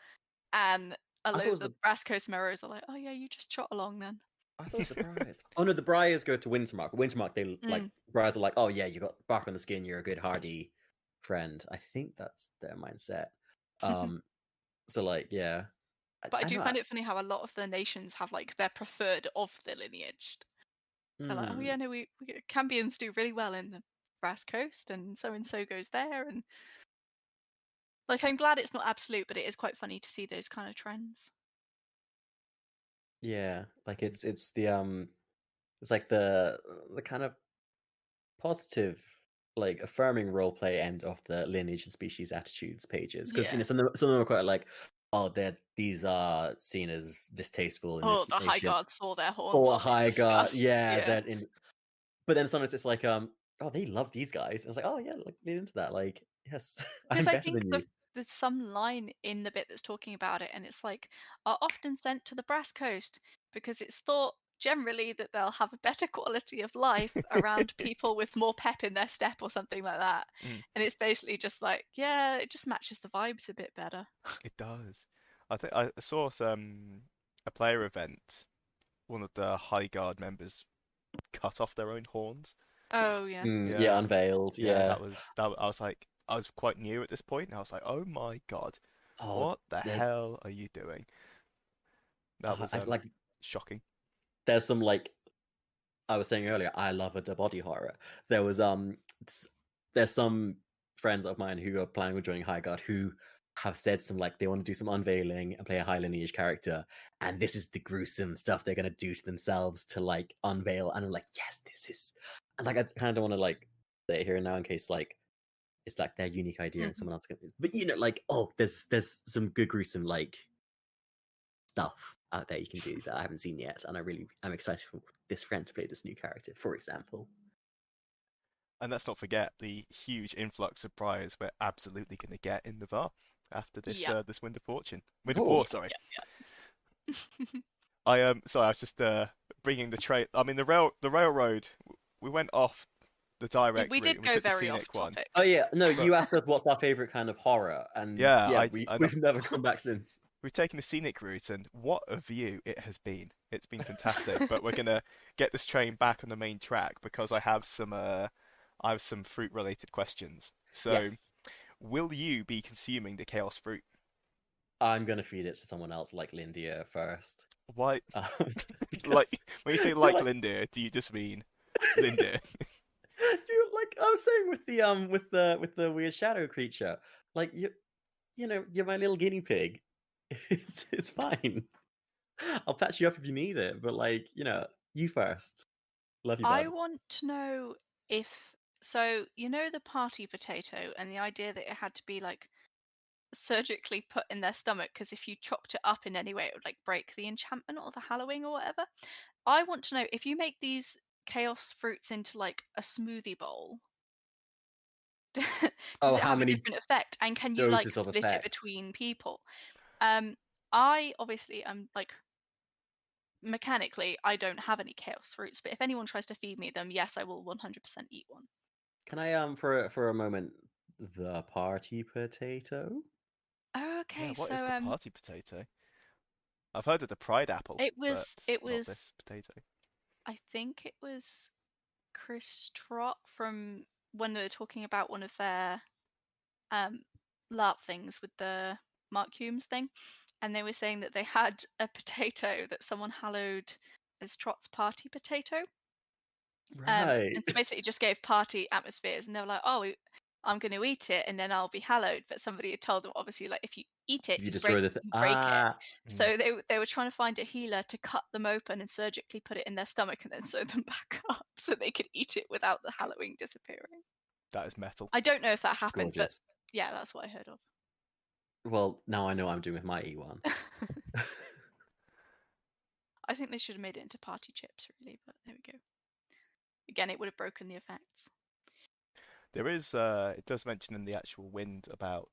and a load of the Brass Coast Merrows are like, oh yeah, you just trot along then. I thought it was the Briars. Oh no, the Briars go to Wintermark. Wintermark, they like Briars are like, oh yeah, you got bark on the skin, you're a good hardy friend. I think that's their mindset. So like, yeah. But I do find it funny how a lot of the nations have like their preferred of the lineaged. They're like, oh yeah, no, we Cambions do really well in the Brass Coast, and so goes there, and like I'm glad it's not absolute, but it is quite funny to see those kind of trends. Yeah, like it's the it's like the kind of positive, like affirming roleplay end of the lineage and species attitudes pages, because some of them are quite like, oh, these are seen as distasteful. Oh, the Highguard saw their horns. Oh, a Highguard, yeah. But then sometimes it's like, oh, they love these guys. And it's like, oh yeah, like lean into that. Like, yes, I'm better than you. There's some line in the bit that's talking about it, and it's like, are often sent to the Brass Coast because it's thought generally that they'll have a better quality of life around people with more pep in their step or something like that. And it's basically just like, yeah, it just matches the vibes a bit better. It does. I think I saw a player event, one of the Highguard members cut off their own horns. Oh yeah. Yeah, unveiled. Yeah, I was like, I was quite new at this point, and I was like, oh my god, what the hell are you doing? That was like shocking. There's some, like I was saying earlier, I love a body horror. There was there's some friends of mine who are planning on joining Highguard who have said some, like, they want to do some unveiling and play a high lineage character, and this is the gruesome stuff they're gonna do to themselves to like unveil. And I'm like, yes, this is, and like I kind of don't want to like say it here and now in case like it's like their unique idea and someone else can, but like, oh, there's some good gruesome like stuff out there you can do that I haven't seen yet, and I'm excited for this friend to play this new character, for example. And let's not forget the huge influx of Briars we're absolutely going to get in the VAR after this this Wind of Fortune. Wind of War, sorry. I was just bringing the train. I mean, the railroad. We went off the direct. We did go very off topic. Oh yeah, no. You asked us what's our favorite kind of horror, and we've never come back since. We've taken the scenic route, and what a view it has been. It's been fantastic. But we're gonna get this train back on the main track because I have some I have some fruit-related questions. So, Yes. will you be consuming the chaos fruit? I'm gonna feed it to someone else like Lindia first. Why? Um, Like, because when you say you're like like Linda, do you just mean Linda? you're like I was saying with the with the weird shadow creature. Like you know, you're my little guinea pig. It's fine. I'll patch you up if you need it, but like, you know, you first. Love you, I bud. want to know if so you know the party potato and the idea that it had to be like surgically put in their stomach because if you chopped it up in any way it would like break the enchantment or the hallowing or whatever. I want to know if you make these chaos fruits into like a smoothie bowl, does Oh, it how have a many different effect and can you like doses of split it effect? between people? I obviously am like mechanically I don't have any chaos fruits, but if anyone tries to feed me them, yes, I will 100% eat one. Can I for a moment the party potato? Yeah, Okay, what so is the party potato? I've heard of the pride apple, it but was it not was this potato. I think it was Chris Trott from when they were talking about one of their um Larp things with the Mark Humes thing, and they were saying that they had a potato that someone hallowed as Trott's party potato. Right. And so basically just gave party atmospheres, and they were like, "Oh, I'm going to eat it, and then I'll be hallowed." But somebody had told them, obviously, like if you eat it, You destroy the you break it. Mm, So they were trying to find a healer to cut them open and surgically put it in their stomach, and then sew them back up so they could eat it without the hallowing disappearing. that is metal. I don't know if that happened, but gorgeous. yeah, that's what I heard of. Well, now I know what I'm doing with my E1. I think they should have made it into party chips, really, but there we go. Again, it would have broken the effects. There is, it does mention in the actual wind about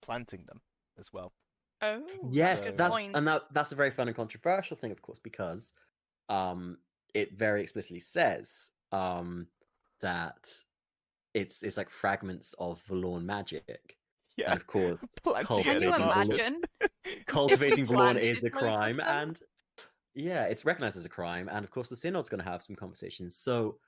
planting them as well. Oh, that's a Yes, good So, point. that's a very fun and controversial thing, of course, because it very explicitly says that it's like fragments of Valorn magic. yeah, And of course, planting it Can in you a cultivating Valorn carcass. imagine if we cultivating Valorn is planted a loads of crime, them? and yeah, it's recognized as a crime, and of course the Synod's going to have some conversations. So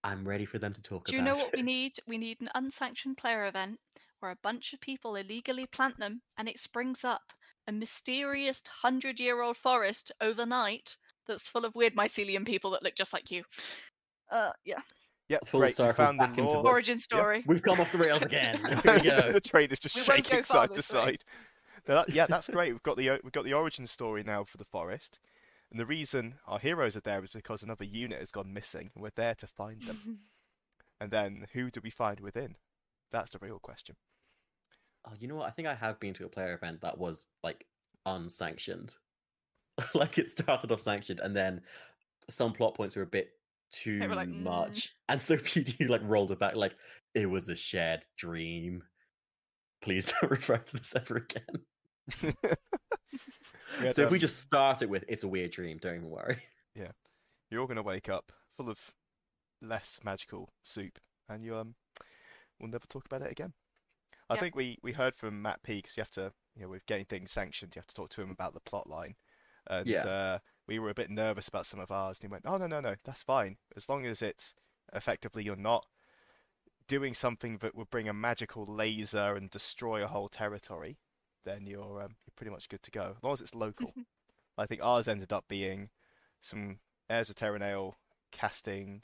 I'm ready for them to talk Do you know about what we it. need? We need an unsanctioned player event where a bunch of people illegally plant them and it springs up a mysterious 100-year-old forest overnight that's full of weird mycelium people that look just like you. Yeah. Yep, Full great. We circle found the back into lore. the. Origin Yeah, story. We've come off the rails again. Here we go. the train is just We won't shaking go far side to this way. side. Yeah, that's great. We've got the origin story now for the forest, and the reason our heroes are there is because another unit has gone missing, and we're there to find them. And then who do we find within? That's the real question. Oh, you know what? I think I have been to a player event that was like unsanctioned. Like it started off sanctioned, and then some plot points were a bit They were too like, much, and so PD like rolled it back. Like it was a shared dream. Please don't refer to this ever again. We had So if we just start it with "it's a weird dream," don't even worry. yeah, you're all gonna wake up full of less magical soup, and we'll never talk about it again. I Yep. think we heard from Matt P because you have to, with getting things sanctioned, you have to talk to him about the plot line, and Yeah, we were a bit nervous about some of ours, and he went, "Oh no, that's fine as long as it's effectively you're not doing something that would bring a magical laser and destroy a whole territory, then you're pretty much good to go as long as it's local." I think ours ended up being some heirs of Terranale casting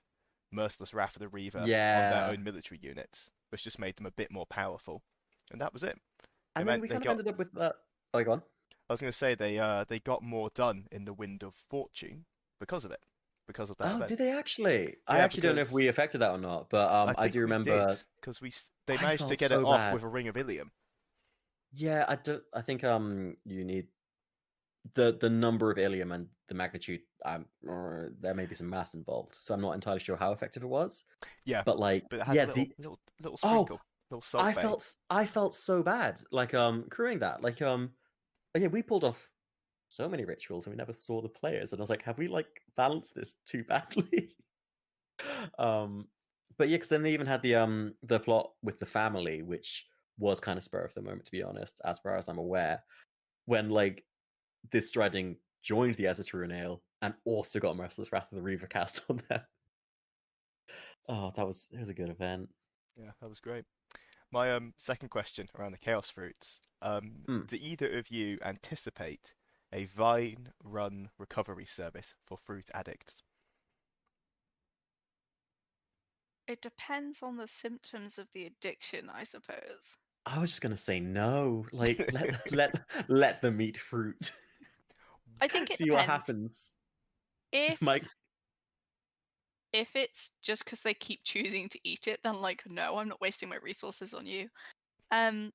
Merciless Wrath of the Reaver on their yeah. own military units, which just made them a bit more powerful, and that was it. It And then meant we they kind of got. ended up with that. Oh, go on. I was going to say they got more done in the Wind of Fortune because of it, because of that Oh, event. did they actually? I Yeah, actually don't know if we because affected that or not, but I I do think we did remember because they I managed to felt get it so off bad. with a Ring of Ilium. Yeah, I don't. I think you need the number of Ilium and the magnitude. There may be some mass involved, so I'm not entirely sure how effective it was. Yeah, But like, but it had a yeah, little the little oh, sprinkle, little salt bay. I felt so bad, like crewing that, like yeah, we pulled off so many rituals and we never saw the players, and I was like, have we like balanced this too badly? um, but yeah, because then they even had the plot with the family, which was kind of spur of the moment, to be honest, as far as I'm aware, when like this Striding joined the Azatrunail and also got Merciless Wrath of the Reaver cast on them. Oh, it was a good event. Yeah, that was great. My second question around the chaos fruits. Hmm. Do either of you anticipate a Vine run recovery service for fruit addicts? It depends on the symptoms of the addiction, I suppose. I was just gonna say no. Like let them eat fruit. I think it See what depends. happens. If Mike. if it's just because they keep choosing to eat it, then like no, I'm not wasting my resources on you. Um,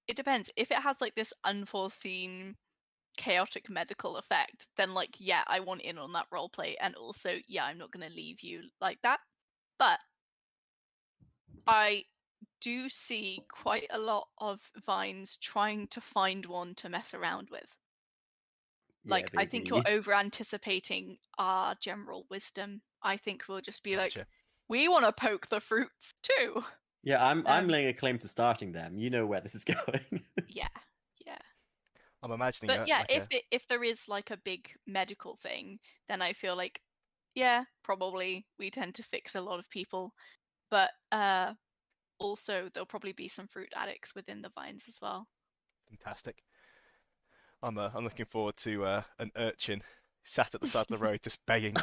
it depends. If it has like this unforeseen chaotic medical effect, then like yeah, I want in on that role play, and also yeah, I'm not gonna leave you like that. But I do see quite a lot of vines trying to find one to mess around with. Yeah, Like I think you're baby. over anticipating our general wisdom. I think we'll just be like, Gotcha. we want to poke the fruits too. Yeah, I'm Um, laying a claim to starting them. You know where this is going. yeah, yeah. I'm imagining But a yeah, like a if there is like a big medical thing, then I feel like yeah, probably we tend to fix a lot of people. But also there'll probably be some fruit addicts within the vines as well. fantastic. I'm looking forward to an urchin sat at the side of the road just begging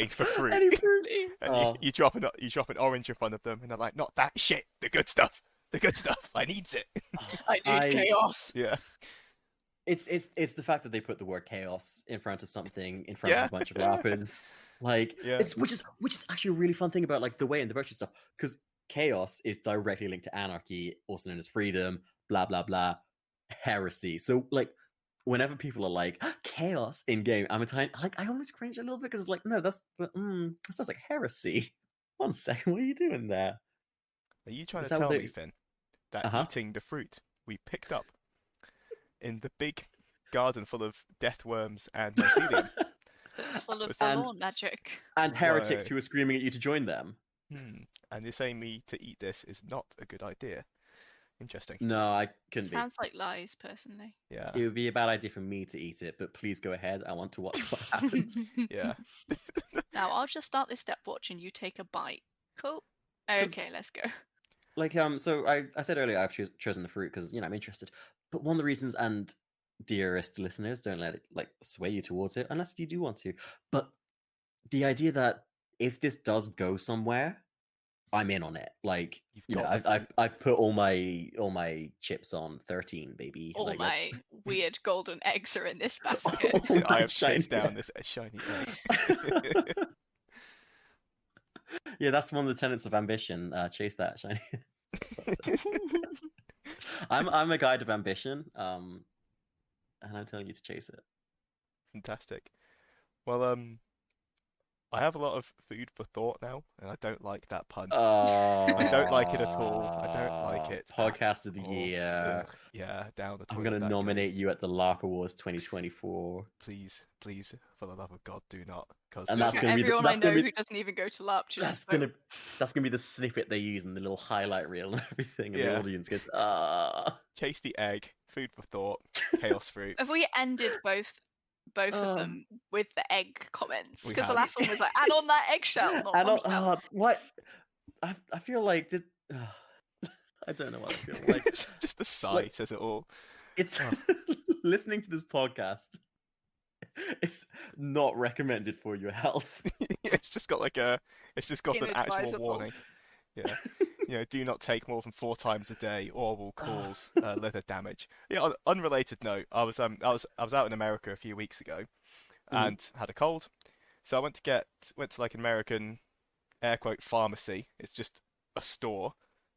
for fruit. Any fruit? And Oh, you drop an orange in front of them, and they're like, "Not that shit, the good stuff, the good stuff. I needs it." I need I chaos. Yeah, it's the fact that they put the word chaos in front of something in front of yeah, a bunch of rappers. Like yeah. it's which is actually a really fun thing about like the way and the virtue stuff because chaos is directly linked to anarchy, also known as freedom, blah blah blah, heresy. So like whenever people are like chaos in game, I'm a tiny like I almost cringe a little bit because it's like no, that sounds like heresy. One second, what are you doing there? Are you trying Is to that what tell they? me, Finn, that Uh huh. eating the fruit we picked up in the big garden full of death worms and mycelium That's full of was and Forlorn magic. heretics why? who are screaming at you to join them. And you're saying me to eat this is not a good idea. Interesting. No, I couldn't be. Sounds like lies, personally. Yeah, It would be a bad idea for me to eat it, but please go ahead. I want to watch what happens. yeah. Now I'll just start this stepwatch and you take a bite. Cool. Because, Okay, let's go. like, so I said earlier I've chosen the fruit because I'm interested. But one of the reasons, and dearest listeners, don't let it like sway you towards it unless you do want to. But the idea that if this does go somewhere, I'm in on it. Like, You've got the I've fruit. I've put all my chips on 13, baby. All Like, my weird golden eggs are in this basket. all I my have shiny chased down this shiny egg. Yeah, that's one of the tenets of ambition. Chase that shiny. I'm a guide of ambition, and I'm telling you to chase it. Fantastic. Well, I have a lot of food for thought now, and I don't like that pun. I don't like it at all. I don't like it at Podcast of the all. year. Ugh, yeah, down the I'm toilet gonna that nominate goes. you at the Larp Awards 2024, Please, please, for the love of God, do not, because and this that's is gonna be Everyone I that's gonna know be who doesn't even go to LARP to that's just vote. gonna be the snippet they use in the little highlight reel and everything, and the Yeah. audience goes ah. Chase the egg, food for thought, chaos fruit. Have we ended both of Oh. them with the egg comments? We Because the have. last one was like, and on that eggshell, not And on shell. what I feel like did I don't know what I feel like. Just the sigh Like, says it all. it's Oh. listening to this podcast. It's not recommended for your health. It's just got it's just got an actual Inadvisable. warning. Yeah. Do not take more than 4 times a day, or will cause liver damage. Yeah. On unrelated note, I was out in America a few weeks ago, and had a cold, so I went to like an American air quote pharmacy. It's just a store,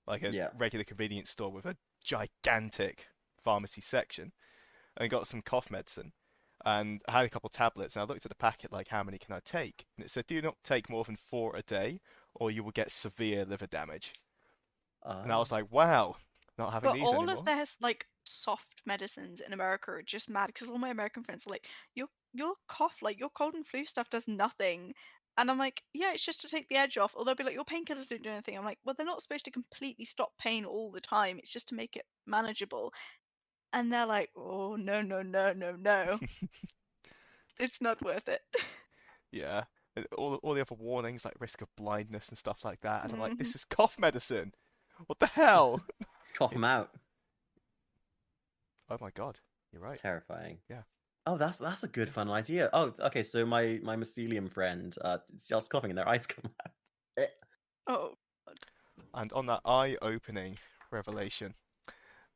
like a regular convenience store with a gigantic pharmacy section, and got some cough medicine. And I had a couple tablets, and I looked at the packet like, how many can I take? And it said, do not take more than 4 a day, or you will get severe liver damage. And I was like, wow, not having But these all anymore. of their like soft medicines in America are just mad because all my American friends are like, your cough, like your cold and flu stuff does nothing. And I'm like, yeah, it's just to take the edge off. Or they'll be like, your painkillers don't do anything. I'm like, well, they're not supposed to completely stop pain all the time. It's just to make it manageable. And they're like, oh, no, no, no, no, no. It's not worth it. Yeah. all the other warnings like risk of blindness and stuff like that. And I'm like, Mhm. this is cough medicine. What the hell? Cough them out. Oh my god, you're right. Terrifying. Yeah. Oh, that's a good fun idea. Oh, okay. So my mycelium friend starts coughing and their eyes come out. Oh, And on that eye-opening revelation,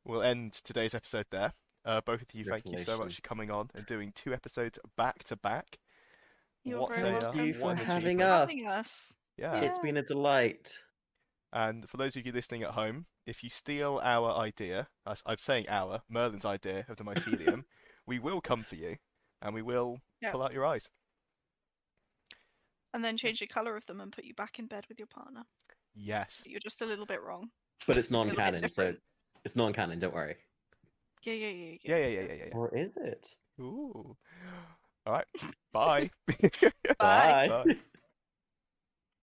we'll end today's episode there. Both of you, thank you so Revelation. much for coming on and doing 2 episodes back to back. you're What very a, welcome. Thank you what for an having achievement. us. Having us. Yeah. It's been a delight. And for those of you listening at home, if you steal our idea, I'm saying our, Merlyn's idea of the mycelium, we will come for you and we will Yeah. pull out your eyes. And then change the colour of them and put you back in bed with your partner. Yes. But you're just a little bit wrong. But it's A little bit non-canon, so different. it's non-canon. Don't worry. Yeah. Or is it? Ooh. All right. Bye. Bye. Bye. Bye.